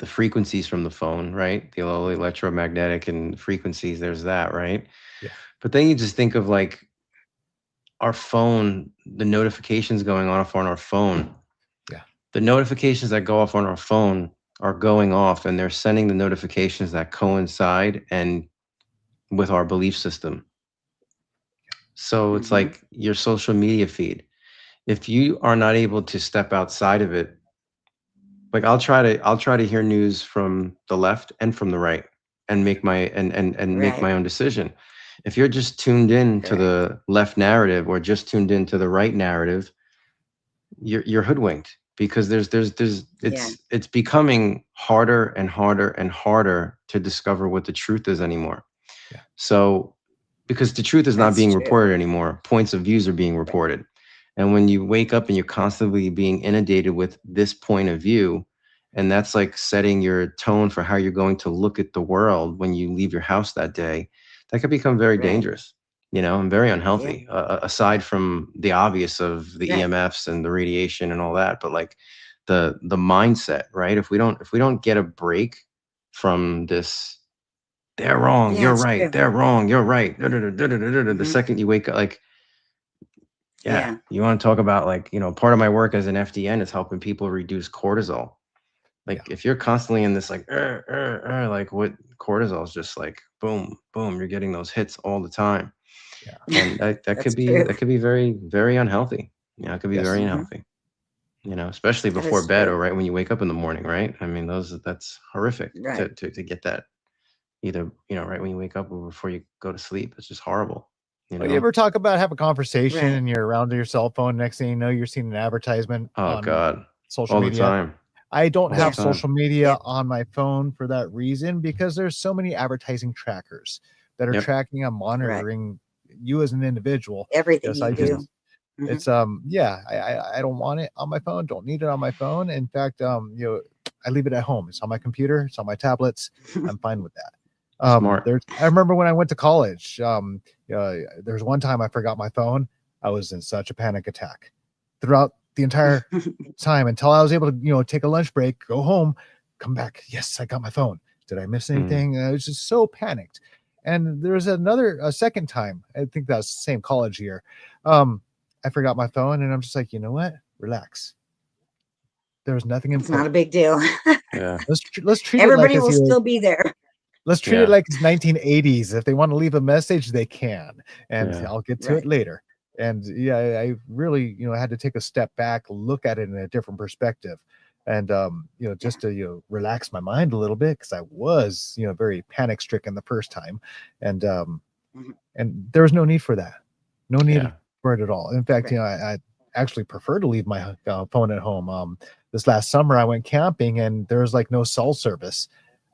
frequencies from the phone, right? The low electromagnetic and frequencies, there's that, right? Yeah. But then you just think of like our phone, the notifications going off on our phone. Yeah. The notifications that go off on our phone are going off, and they're sending the notifications that coincide and with our belief system. So it's like your social media feed. If you are not able to step outside of it, like I'll try to hear news from the left and from the right and make my and make Right. my own decision. If you're just tuned in to Correct. the left narrative or just tuned into the right narrative, you're hoodwinked, because Yeah. it's becoming harder and harder and harder to discover what the truth is anymore. Yeah. So because the truth is not That's being true. reported anymore, points of views are being Right. reported. And when you wake up and you're constantly being inundated with this point of view, and that's like setting your tone for how you're going to look at the world when you leave your house that day, that could become very Right. dangerous, and very Yeah. unhealthy, aside from the obvious of the Right. EMFs and the radiation and all that. But like the mindset, right? If we don't get a break from this, they're wrong, Yeah, you're it's right, true. they're wrong, you're right, the Mhm. second you wake up, like, yeah, Yeah. you want to talk about, like, part of my work as an FDN is helping people reduce cortisol. Yeah. Like, if you're constantly in this, like, like, what cortisol is just like, boom, boom, you're getting those hits all the time. Yeah. And that That's could be true. that could be very, very unhealthy. It could be Yes. very Mhm. unhealthy. Especially That before is bed true. or right when you wake up in the morning, right? I mean, that's horrific Right. to get that, either, right when you wake up or before you go to sleep. It's just horrible, you Well, you know? ever talk about have a conversation Right. and you're around your cell phone? Next thing you know, you're seeing an advertisement Oh on God, social all the media. time, I don't all the Yeah. have time. social media Yep. on my phone for that reason, because there's so many advertising trackers that are Yep. tracking and monitoring you as an individual. Everything Yes, you I do. just Mhm. it's yeah, I don't want it on my phone, don't need it on my phone. In fact, I leave it at home. It's on my computer, it's on my tablets. I'm fine with that. Smart. I remember when I went to college, there's one time I forgot my phone. I was in such a panic attack throughout the entire time until I was able to, take a lunch break, go home, come back. Yes, I got my phone. Did I miss Mm. anything? I was just so panicked. And there's a second time. I think that was the same college year. I forgot my phone, and I'm just like, you know what? Relax. There was nothing It's not a important. big deal. Yeah. Let's treat it like Everybody will it's still be there. let's treat it Yeah. like it's 1980s. If they want to leave a message, they can, and Yeah. I'll get to Right. it later. And yeah, I really, had to take a step back, look at it in a different perspective, and just to relax my mind a little bit, because I was very panic stricken the first time, and Mhm. and there was no need for that, no need Yeah. for it at all. In fact, Right. I actually prefer to leave my phone at home. This last summer I went camping and there was like no cell service.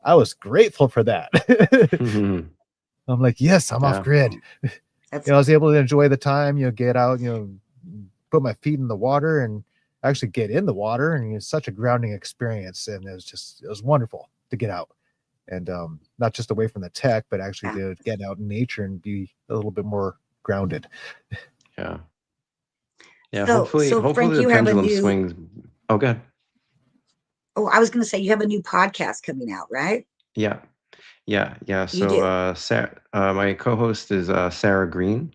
I was grateful for that. Mhm. I'm like, yes, I'm off Yeah. grid. That's I was able to enjoy the time, get out, put my feet in the water and actually get in the water. And it's such a grounding experience. And it was wonderful to get out and not just away from the tech, but actually Yeah. to get out in nature and be a little bit more grounded. Yeah. Yeah. so Hopefully Frank, the you have a pendulum new swings. Oh, good. I was gonna say you have a new podcast coming out, right? Yeah. Yeah. Yeah. You So, do. my co-host is Sarah Green,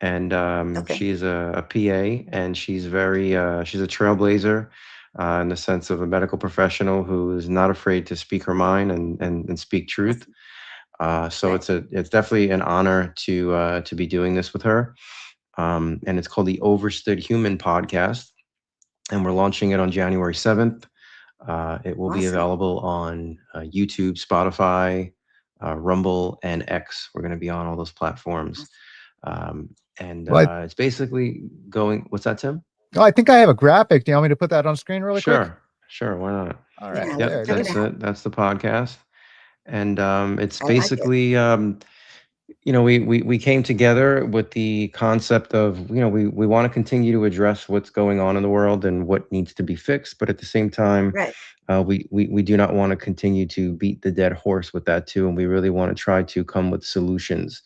and Okay. she's a PA, and she's she's a trailblazer, in the sense of a medical professional who is not afraid to speak her mind and speak truth. So Right. it's definitely an honor to be doing this with her. And it's called the Overstood Human podcast, and we're launching it on January 7th. It will be Awesome. available on YouTube, Spotify, Rumble, and X. We're going to be on all those platforms. And Well, it's basically going. What's that, Tim? I think I have a graphic. Do you want me to put that on screen really quick? Sure. Why not? All right, Yeah, Yep, let's there it check it is. out. that's the podcast, and it's I like it. basically we came together with the concept of we want to continue to address what's going on in the world and what needs to be fixed, but at the same time, Right. we do not want to continue to beat the dead horse with that too, and we really want to try to come with solutions.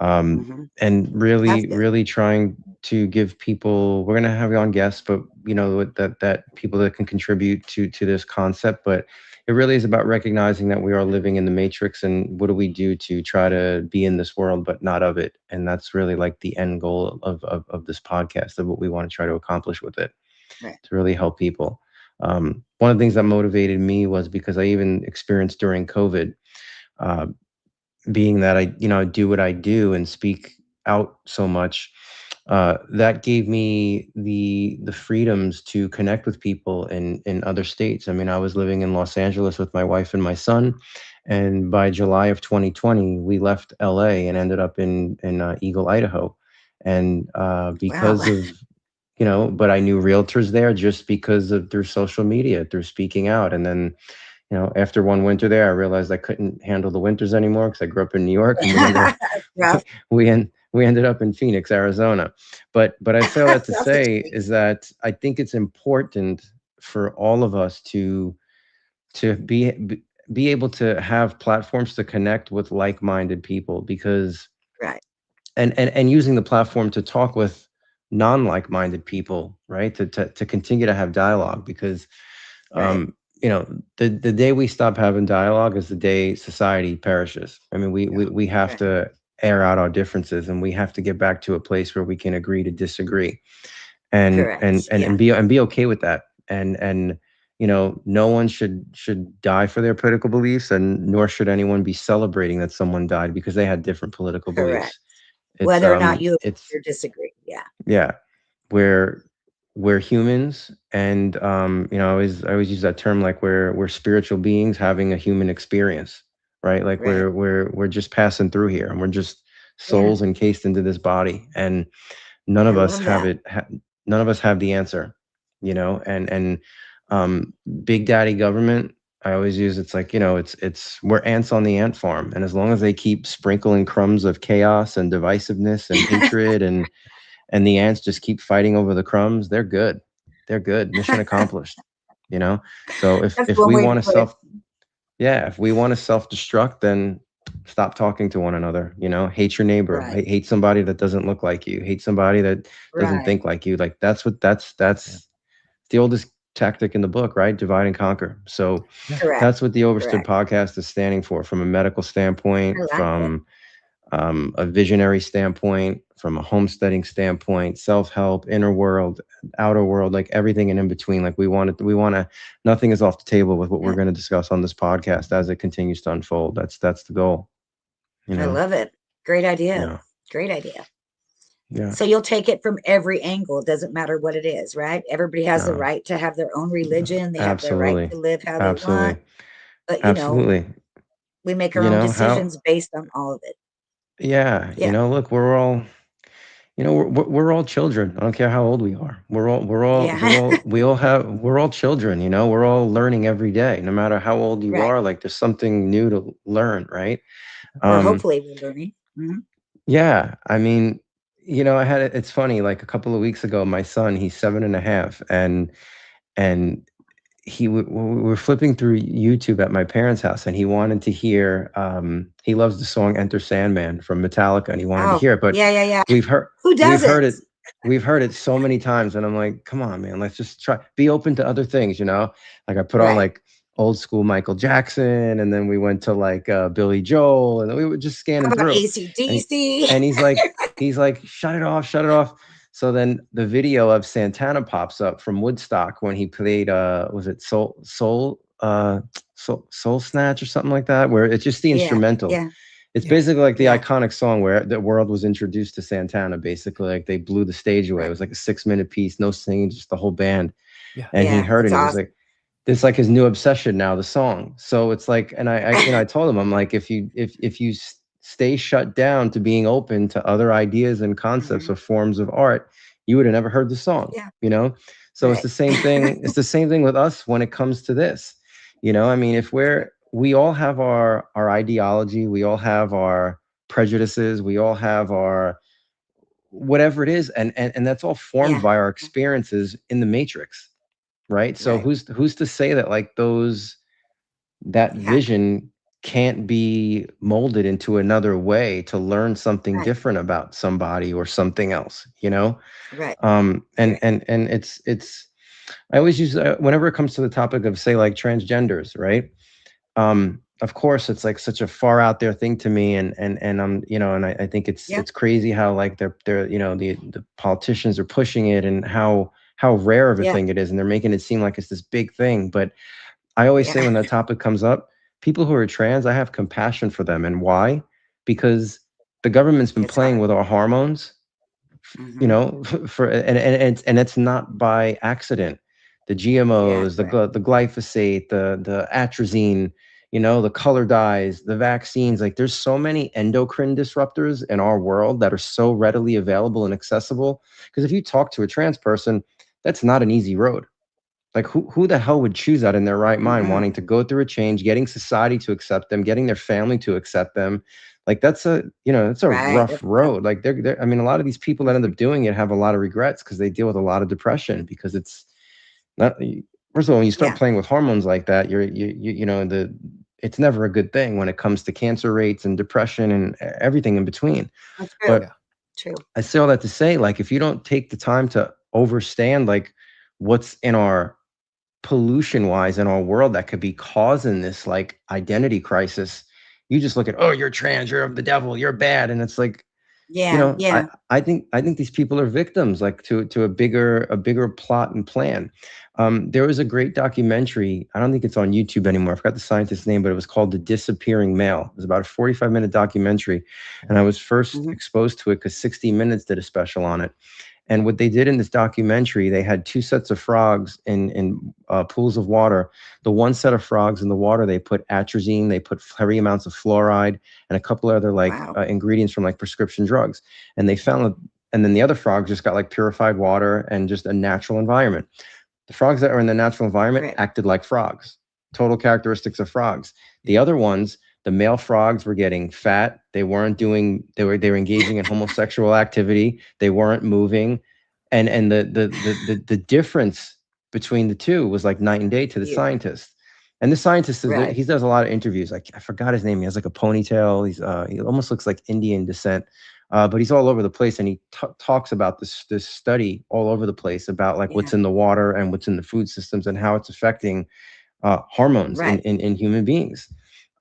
And That's really, good. really trying to give people, we're going to have you on guests, but that people that can contribute to this concept. But it really is about recognizing that we are living in the matrix, and what do we do to try to be in this world but not of it. And that's really like the end goal of this podcast, of what we want to try to accomplish with it, Right. to really help people. One of the things that motivated me was because I even experienced during COVID, uh, being that I do what I do and speak out so much, that gave me the freedoms to connect with people in other states. I mean, I was living in Los Angeles with my wife and my son, and by July of 2020, we left LA and ended up in Eagle, Idaho, and Wow. because of but I knew realtors there just because of through social media, through speaking out. And then after one winter there, I realized I couldn't handle the winters anymore because I grew up in New York, and Rough. we ended up in Phoenix, Arizona. But I say all that to Rough say experience. is that I think it's important for all of us to be able to have platforms to connect with like-minded people, because Right. and using the platform to talk with non-like-minded people, right? To continue to have dialogue, because Right. the day we stop having dialogue is the day society perishes. I mean, we have Right. to air out our differences, and we have to get back to a place where we can agree to disagree, and and Correct. and, Yeah. and be and be okay with that. And no one should die for their political beliefs, and nor should anyone be celebrating that someone died because they had different political Correct. beliefs. It's Whether or not you it's agree or disagree. Yeah. yeah, we're we're humans, and I always use that term, like we're spiritual beings having a human experience, right? Like Right. we're just passing through here, and we're just Yeah. souls encased into this body, and none I of us love have that. it. None of us have the answer, and um, big daddy government. I always use, it's like, it's we're ants on the ant farm, and as long as they keep sprinkling crumbs of chaos and divisiveness and hatred, and the ants just keep fighting over the crumbs, they're good. They're good. Mission accomplished. So if That's if one we way to want to put it. if we want to self-destruct, then stop talking to one another. Hate your neighbor. Right. Hate somebody that doesn't look like you. Hate somebody that doesn't Right. think like you. Like that's the oldest tactic in the book, right? Divide and conquer. So Correct. that's what the Overstood Correct. podcast is standing for, from a medical I standpoint, like it. from a visionary standpoint, from a homesteading standpoint, self-help, inner world, outer world, like everything in between. Like we want to, nothing is off the table with what we're Yeah. going to discuss on this podcast as it continues to unfold. That's the goal, I love it. Great idea. Yeah. Great idea. Yeah. So you'll take it from every angle. It doesn't matter what it is, right? Everybody has the No. right to have their own religion. They have the right Absolutely. to live how they want. Absolutely. But, Absolutely. we make our own How, decisions based on all of it. yeah, Yeah. look, we're all, we're all children. I don't care how old we are. Yeah. We're all children, we're all learning every day, no matter how old you Right. are. Like, there's something new to learn, right? Or Um, hopefully we're learning. Mhm. yeah, I mean, it's funny, like a couple of weeks ago, my son, he's 7.5, and we were flipping through YouTube at my parents' house, and he wanted to hear, he loves the song Enter Sandman from Metallica, and he wanted to Oh, hear it. But yeah, yeah, yeah. we've heard Who we've heard doesn't? it we've heard it so many times, and I'm like, come on, man, let's just try, be open to other things. Like, I put on, Right. like, old school Michael Jackson, and then we went to, like, Billy Joel, and then we were just How scanning about through, and AC/DC? and he's like, shut it off, shut it off. So then the video of Santana pops up from Woodstock when he played, was it Soul Snatch or something like that, where it's just the Yeah. instrumental. Yeah. It's basically like the Yeah. iconic song where the world was introduced to Santana. Basically, like, they blew the stage away. Right. It was like a 6-minute piece, no singing, just the whole band. Yeah. And he Yeah. heard it, That's and he was awesome. like, it's like his new obsession now, the song. So it's like, and I told him, I'm like, if you stay shut down to being open to other ideas and concepts Mhm. or forms of art, you would have never heard the song. Yeah. So it's Right. the same thing. It's the same thing with us when it comes to this. I mean, if we all have our ideology, we all have our prejudices, we all have our whatever it is, and that's all formed Yeah. by our experiences in the matrix, right? So Right. who's to say that, like, that Yeah. vision can't be molded into another way to learn something Right. different about somebody or something else, you know? Right. And Right. and it's I always use whenever it comes to the topic of say like transgenders, right? Of course it's like such a far out there thing to me, and I'm, you know, and I think Yeah. it's crazy how like they're you know, the politicians are pushing it, and how rare of a Yeah. thing it is, and they're making it seem like it's this big thing. But I always say Yeah. when that topic comes up, people who are trans, I have compassion for them. And why? Because the government's been It's playing hard. with our hormones, you Hmm. know, for and it's not by accident. The Yeah. GMOs, Right. the glyphosate, the atrazine, you know, the color dyes, the vaccines. Like there's so many endocrine disruptors in our world that are so readily available and accessible. Because if you talk to a trans person, that's not an easy road. Like who the hell would choose that in their right mind, Hmm. wanting to go through a change, getting society to accept them, getting their family to accept them? Like that's a, you know, it's a Right. rough That's tough. road. Like they're I mean, a lot of these people that end up doing it have a lot of regrets because they deal with a lot of depression because it's not, first of all, when you start Yeah. playing with hormones like that, you know, it's never a good thing when it comes to cancer rates and depression and everything in between. That's true. But Yeah. True. I say all that to say, like, if you don't take the time to understand like what's in our pollution wise in our world that could be causing this like identity crisis, you just look at, oh, you're trans, you're of the devil, you're bad. And it's like, you Yeah. know, Yeah. I think these people are victims, like to a bigger plot and plan. There was a great documentary. I don't think it's on YouTube anymore. I forgot the scientist's name, but it was called The Disappearing Male. It was about a 45-minute documentary, and I was first Hmm. exposed to it because 60 Minutes did a special on it. And what they did in this documentary, they had two sets of frogs in pools of water. The one set of frogs in the water, they put atrazine, they put heavy amounts of fluoride, and a couple other like Wow. ingredients from like prescription drugs. And they found that, and then the other frogs just got like purified water and just a natural environment. The frogs that are in the natural environment Right. acted like frogs, total characteristics of frogs. The Yeah. other ones, the male frogs were getting fat. They were engaging in homosexual activity. They weren't moving. And the difference between the two was like night and day to the Huge. scientist. And the scientist is Right. he does a lot of interviews. Like I forgot his name. He has like a ponytail. He almost looks like Indian descent. But he's all over the place, and he talks about this study all over the place about like Yeah. what's in the water and what's in the food systems and how it's affecting hormones Right. in human beings.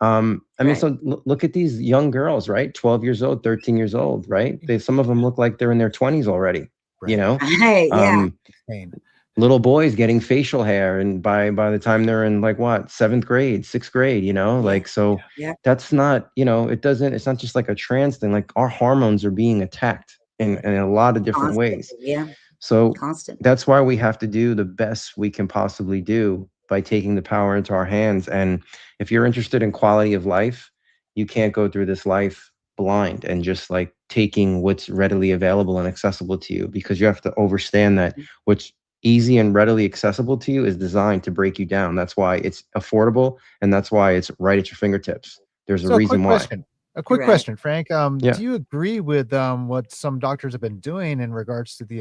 I mean, Right. so look at these young girls, right? 12 years old, 13 years old, right? Some of them look like they're in their 20s already, you Right. know? Right. Yeah. Um, Insane. little boys getting facial hair, and by the time they're in like what, seventh grade, sixth grade, you know, Yeah. like, so Yeah. that's not, you know, it's not just like a trans thing. Like our hormones are being attacked Right. in a lot of different Constantly. ways. Yeah. So Constantly. that's why we have to do the best we can possibly do by taking the power into our hands. And if you're interested in quality of life, you can't go through this life blind and just like taking what's readily available and accessible to you, because you have to understand that what's easy and readily accessible to you is designed to break you down. That's why it's affordable, and that's why it's right at your fingertips. There's a So, a quick reason why. question. A quick Right. question, Frank. Yeah, Do you agree with what some doctors have been doing in regards to the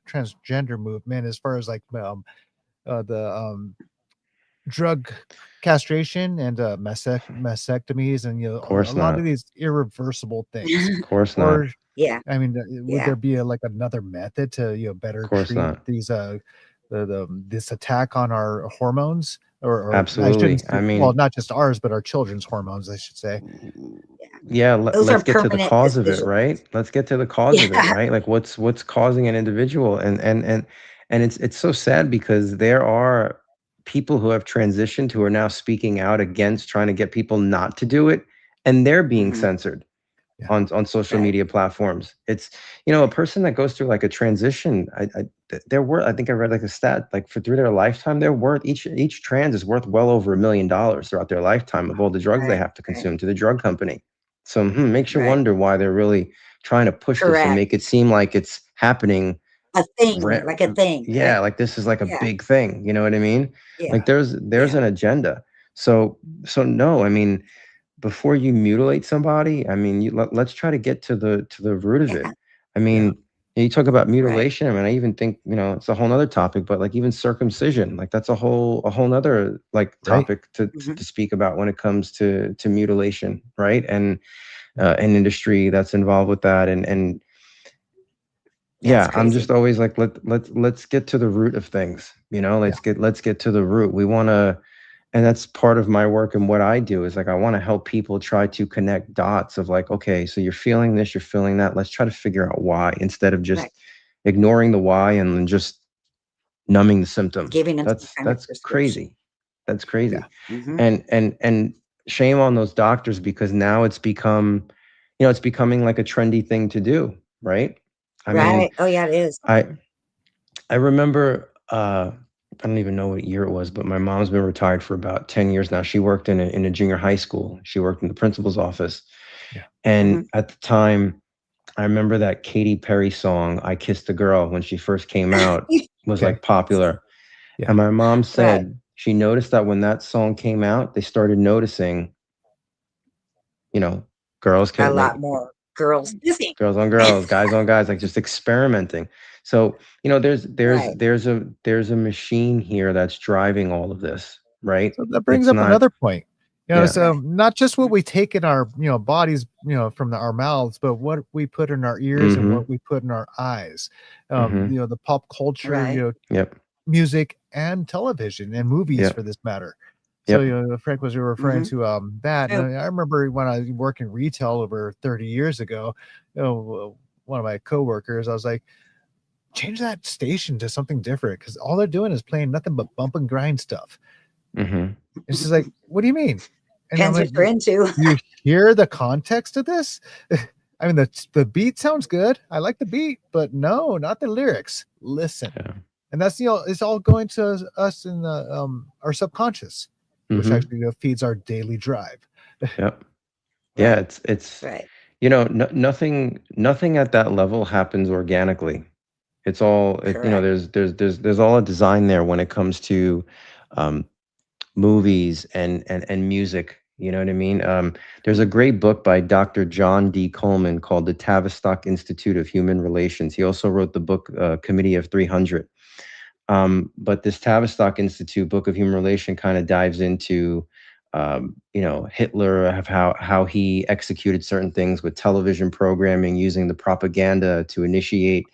transgender movement, as far as like the drug castration and mastectomies, and of a course lot of not. these irreversible things? Of course not. Or Yeah. I mean, would Yeah. there be like another method to better Of course treat not. these this attack on our hormones, or I shouldn't Absolutely. say, I well, mean, not just ours, but our children's hormones, I should say. Yeah. yeah, Those are let's get to the permanent cause of it, decisions. right? Let's get to the cause of it, Yeah. right? Like what's causing an individual, and it's so sad because there are people who have transitioned who are now speaking out against trying to get people not to do it, and they're being Hmm. censored Yeah. on social Right. media platforms. It's, you know, a Right. person that goes through like a transition, they're worth, I think I read like a stat, like for through their lifetime, they're worth, each trans is worth well over $1 million throughout their lifetime of all the drugs they Right. have to Right. consume to the drug company. So makes you Right. wonder why they're really trying to push this and Correct. make it seem like it's happening. A thing, ra- like a thing, yeah, right? like this is like a Yeah. big thing, you know what I mean? Yeah. Like there's Yeah. an agenda. So no, I mean, before you mutilate somebody, I mean, let's try to get to the root of Yeah. it. I Yeah. mean, You talk about Right. mutilation. I mean, I even think, it's a whole nother topic, but like even circumcision, like that's a whole nother like Right. topic to Mhm. speak about when it comes to mutilation, right? And an industry that's involved with that. And Yeah, it's yeah, I'm just crazy. always like, let's get to the root of things, Yeah. let's get to the root. We want to, and that's part of my work and what I do is like, I want to help people try to connect dots of like, okay, so you're feeling this, you're feeling that. Let's try to figure out why instead of just Right. ignoring the why and then just numbing the symptom. Giving them some kind of That's prescription. crazy. That's Yeah. crazy. Hmm. And shame on those doctors because now it's become, it's becoming like a trendy thing to do, right? I mean, Right. Oh, yeah, it is. I I remember I don't even know what year it was, but my mom's been retired for about 10 years now. She worked in a junior high school. She worked in the principal's office. Yeah. And Hmm. at the time, I remember that Katy Perry song, I Kissed a Girl, when she first came out, was Okay. like popular. Yeah. And my mom Right. said she noticed that when that song came out, they started noticing, you know, girls A can lot make more girls missing. girls on girls, guys on guys, like just experimenting. So, Right. there's a machine here that's driving all of this, right? So that brings It's up not, another point. yeah. So Right. not just what we take in our, bodies, from our mouths, but what we put in our ears and Mm-hmm. what we put in our eyes. Mm-hmm. The pop culture, Right. Yep. music and television and movies for Yep. this matter. So, Yep. Frank was referring Hmm. to that. True. And I remember when I worked in retail over 30 years ago, one of my coworkers, I was like, change that station to something different because all they're doing is playing nothing but bump and grind stuff. Mm-hmm. And she's like, what do you mean? And I'm Depends like, what you're into. you hear the context of this? I mean, the beat sounds good. I like the beat, but no, not the lyrics. Listen. Yeah. And that's, it's all going to us in the our subconscious, which Mm-hmm. actually feeds our daily drive. Yep. Yeah, Right. it's Right. nothing at that level happens organically. It's all Correct. there's all a design there when it comes to um movies and music. You know what I mean? There's a great book by Dr. John D. Coleman called The Tavistock Institute of Human Relations. He also wrote the book Committee of 300. But this Tavistock Institute Book of Human Relation kind of dives into, Hitler, of how he executed certain things with television programming, using the propaganda to initiate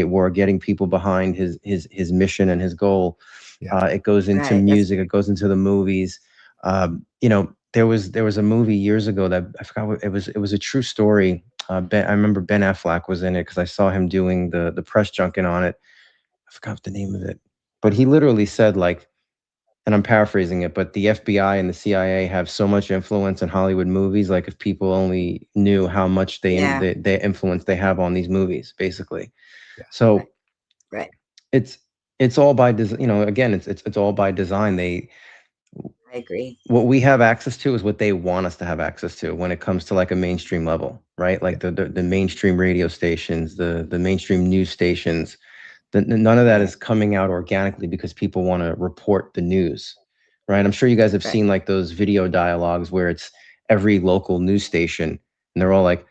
war, getting people behind his mission and his goal. Yeah. It goes into Right. That's music. It goes into the movies. There was a movie years ago that I forgot what it was. It was a true story. I remember Ben Affleck was in it because I saw him doing the press junket on it. I forgot the name of it, but he literally said like, and I'm paraphrasing it, but the FBI and the CIA have so much influence in Hollywood movies. Like if people only knew how much yeah. they influence they have on these movies, basically. Yeah. Right. So Right. it's all by design. Again, it's all by design. I agree. What we have access to is what they want us to have access to when it comes to like a mainstream level, right? Yeah. Like the mainstream radio stations, the mainstream news stations. None of that Right. is coming out organically because people want to report the news, right? I'm sure you guys have Right. seen like those video dialogues where it's every local news station and they're all like,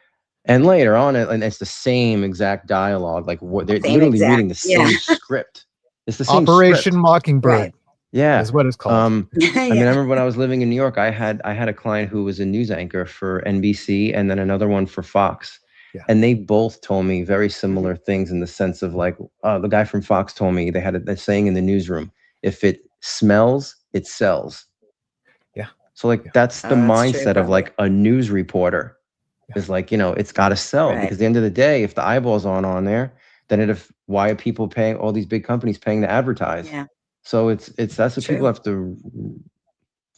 and later on, and it's the same exact dialogue, like what they're Same literally exact. reading the Yeah. same script. It's the same Operation script. Mockingbird Right. Yeah. is what it's called. I Yeah. mean, I remember when I was living in New York, I had a client who was a news anchor for NBC and then another one for Fox. Yeah. And they both told me very Mhm. similar things in the sense of like, the guy from Fox told me they had a saying in the newsroom, if it smells, it sells. Yeah. So like Yeah. that's the That's true, mindset of probably. like a news reporter Yeah. is like, it's got to sell Right. because at the end of the day, if the eyeballs aren't on there, then why are people paying, all these big companies paying to advertise? Yeah. So it's that's what people True. have to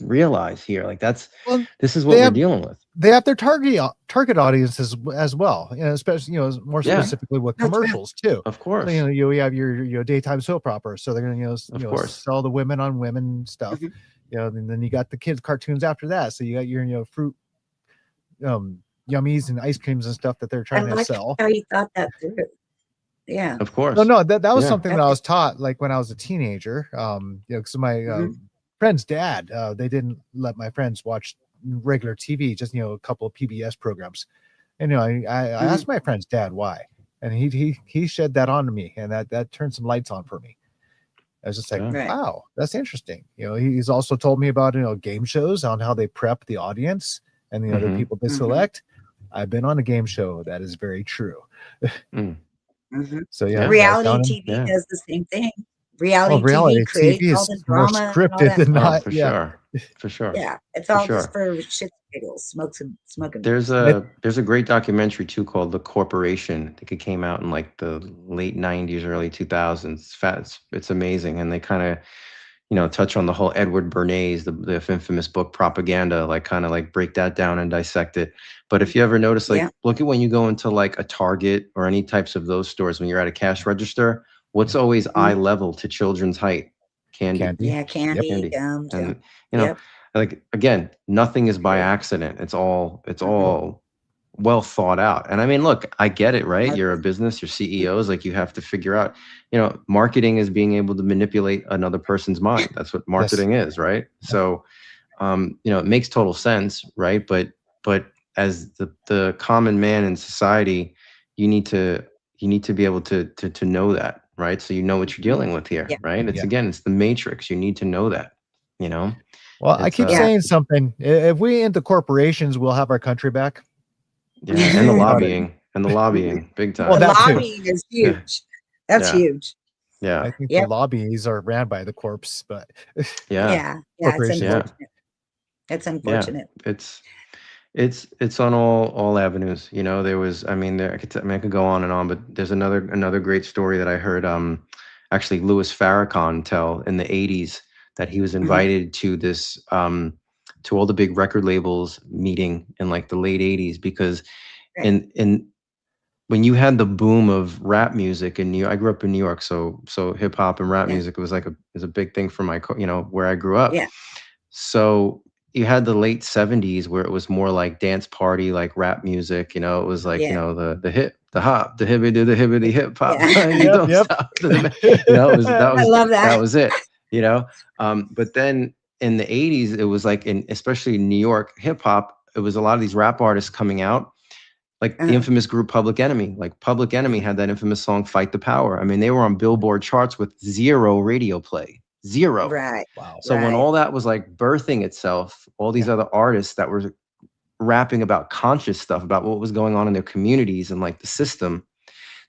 realize here. Like Well, this is they what we're have dealing with. they have their target audiences as well, especially more Yeah. specifically with That's right. commercials too. Of So, course. you have your daytime soap opera, so they're going to Of course. sell the women on women stuff. Mhm. And then you got the kids cartoons after that. So you got your fruit yummies and ice creams and stuff that they're I trying to like sell. how you thought that through. Yeah. Of course. No, that was Yeah. something that I was taught like when I was a teenager. Because my Mhm. friend's dad, they didn't let my friends watch regular TV, just a couple of PBS programs. And I Mhm. asked my friend's dad why, and he shed that onto me, and that turned some lights on for me. I was just like, Yeah. Right. wow, that's interesting. He's also told me about game shows on how they prep the audience and the other Mhm. people they select. I've been on a game show. That is very true. Mm. So Yeah. Reality down- TV Yeah. does the same thing. Oh, Reality reality TV creates TV all is the more drama and all scripted that than stuff. Oh, not. for Yeah. sure. For sure. Yeah, it's For all just sure. for shit giggles, smoking. There's And a great documentary too called The Corporation. I think it came out in like the late 90s, early 2000s. It's amazing, and they kind of touch on the whole Edward Bernays, the infamous book Propaganda, like kind of like break that down and dissect it. But if you ever notice, like Yeah. look at when you go into like a Target or any types of those stores, when you're at a cash register, what's always eye level to children's height? Candy. Candy. Yeah, candy, Candy. gum, And junk. you know, Yep. like again, nothing is by accident. It's all well thought out. And I mean, look, I get it, right? You're a business, you're CEOs, like you have to figure out, marketing is being able to manipulate another person's mind. That's what marketing is, right? So it makes total sense, right? But as the common man in society, you need to be able to know that, right? So you know what you're dealing with here, Yeah. right? It's Yeah. again, it's the matrix. You need to know that, Well, I It's, keep uh, saying something. If we into corporations, we'll have our country back. yeah, and the Got it. lobbying, big time. Well, The that too. lobbying is Yeah. huge. That's Yeah. huge. Yeah, I think Yep. the lobbies are ran by the corpse, but yeah, Yeah. It's corporations. Yeah. unfortunate. It's unfortunate. It's on all avenues. There was, I mean, I could go on and on, but there's another great story that I heard. Actually, Louis Farrakhan tell in the '80s that he was invited to this to all the big record labels meeting in like the late '80s because Right. in when you had the boom of rap music in New York. I grew up in New York, so hip hop and rap Yeah. music was a big thing for where I grew up. Yeah. So you had the late '70s where it was more like dance party, like rap music. It was like Yeah. the hip, the hop, the hibbity, the hibbity hip hop. Yeah. You don't Yep. stop. It was I love that. That was it. But then in the '80s, it was like especially in New York hip hop, it was a lot of these rap artists coming out. Like the infamous group Public Enemy. Like Public Enemy had that infamous song "Fight the Power." I mean, they were on Billboard charts with 0 radio play. 0. Right. Wow. So when Right. all that was like birthing itself, all these other artists that were rapping about conscious stuff, about what was going on in their communities and like the system,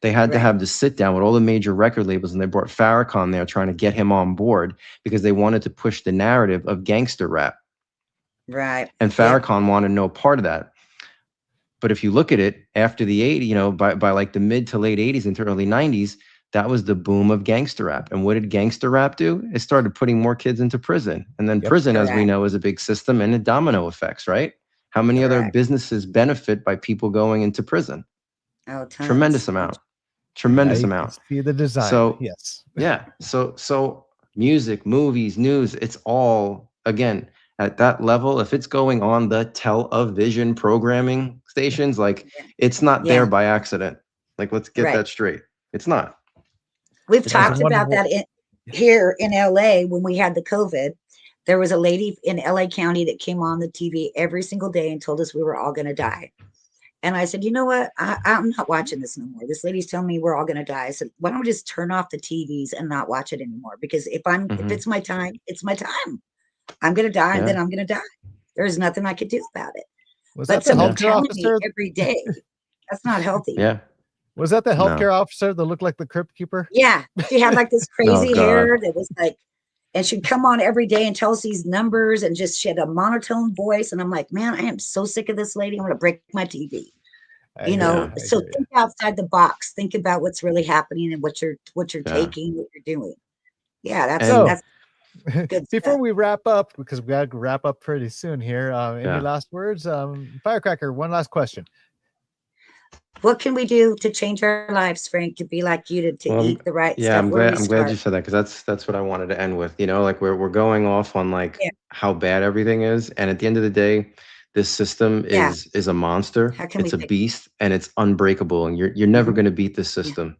they had to Right. have to sit down with all the major record labels, and they brought Farrakhan there trying to get him on board because they wanted to push the narrative of gangster rap. Right. And Farrakhan wanted no part of that. But if you look at it after the '80s, by like the mid to late '80s into early '90s, that was the boom of gangster rap. And what did gangster rap do? It started putting more kids into prison. And then prison, as we Correct. know, is a big system and it domino effects, right? How many other Correct. businesses benefit by people going into prison? Oh, tons. Tremendous amount. Tremendous I amount. see the design. So yes. yeah. So music, movies, news, it's all, again, at that level. If it's going on the television programming stations, like it's not there by accident. Like, let's get Right. that straight. It's not. We've It's talked about wonderful. that here in LA when we had the COVID. There was a lady in LA County that came on the TV every single day and told us we were all going to die. And I said, you know what? I'm not watching this no more. This lady's telling me we're all going to die. I said, why don't we just turn off the TVs and not watch it anymore? Because if it's my time, it's my time. I'm going to die, and then I'm going to die. There's nothing I could do about it. Was But that the somebody healthcare telling officer? me every day, that's not healthy. Yeah. Was that the No. healthcare officer that looked like the crypt keeper? Yeah, she had like this crazy God. hair that was like, and she'd come on every day and tell us these numbers, and just she had a monotone voice. And I'm like, man, I am so sick of this lady. I'm going to break my TV. I hear ya, I So hear ya. think outside the box. Think about what's really happening and what you're taking, what you're doing. Yeah, that's And- that's good Before stuff. we wrap up, because we got to wrap up pretty soon here. Any Yeah. last words? Firecracker, one last question. What can we do to change our lives, Frank, to be like you, to Well, eat the right Yeah, stuff? I'm Where do glad we you start? said that, because that's what I wanted to end with. Like we're going off on like Yeah. how bad everything is, and at the end of the day, this system Yeah. is a monster. How can It's a we fix it? beast, and it's unbreakable, and you're never going to beat this system.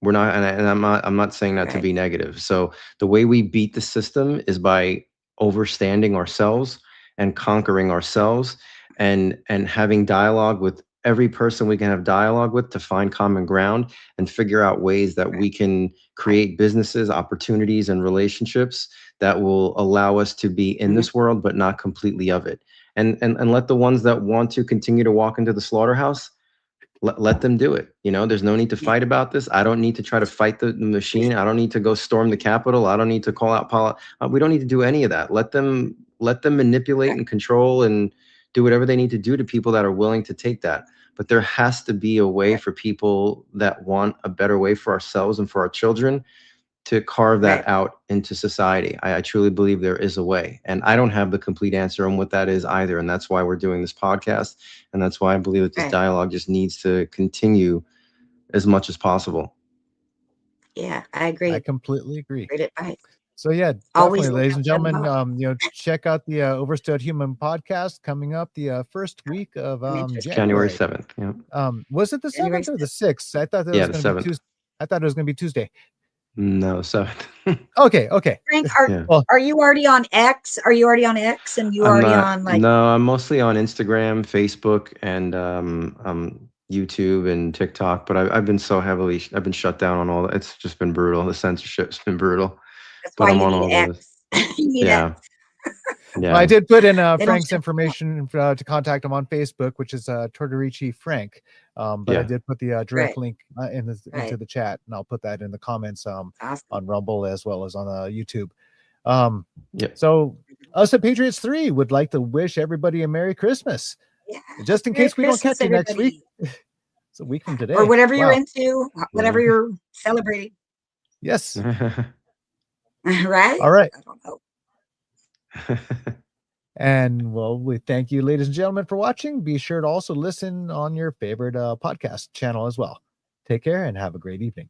We're not, and I'm not saying that to Right. be negative. So the way we beat the system is by overstanding ourselves and conquering ourselves, and having dialogue with every person we can have dialogue with to find common ground and figure out ways that we can create businesses, opportunities, and relationships that will allow us to be in this world, but not completely of it. And let the ones that want to continue to walk into the slaughterhouse, let them do it. You know, there's no need to fight about this. I don't need to try to fight the machine. I don't need to go storm the Capitol. I don't need to call out we don't need to do any of that. Let them manipulate and control and do whatever they need to do to people that are willing to take that. But there has to be a way for people that want a better way for ourselves and for our children to carve that out into society. I truly believe there is a way, and I don't have the complete answer on what that is either. And that's why we're doing this podcast. And that's why I believe that this dialogue just needs to continue as much as possible. Yeah, I agree. I completely agree. Great advice. So yeah, Always definitely, ladies and look up gentlemen, them you know, check out the Overstood Human podcast coming up the first week of January 7th. Yeah. Was it the January 7th or the 6th? I thought that Yeah, was the going to be 7th. Tuesday. I thought it was going to be Tuesday. No, 7th. Okay. Frank, Well, are you already on X? Are you already on X? And you I'm already not, on like? No, I'm mostly on Instagram, Facebook, and YouTube and TikTok. But I've been I've been shut down on all that. It's just been brutal. The censorship's been brutal. That's But why I'm you on need all X. those. You need Yeah. X. Yeah. well, I did put in They don't Frank's shut information to contact him on Facebook, which is Tortorici Frank. But I did put the direct link into the chat, and I'll put that in the comments Awesome. on Rumble as well as on YouTube. Yep. So us at Patriots 3 would like to wish everybody a Merry Christmas. Yeah. Just in Merry case we don't Christmas, catch you next everybody. week. It's a week from today. Or whatever you're Wow. into, whatever you're celebrating. Yes. Right? All right. I don't know. And well, we thank you, ladies and gentlemen, for watching. Be sure to also listen on your favorite podcast channel as well. Take care and have a great evening.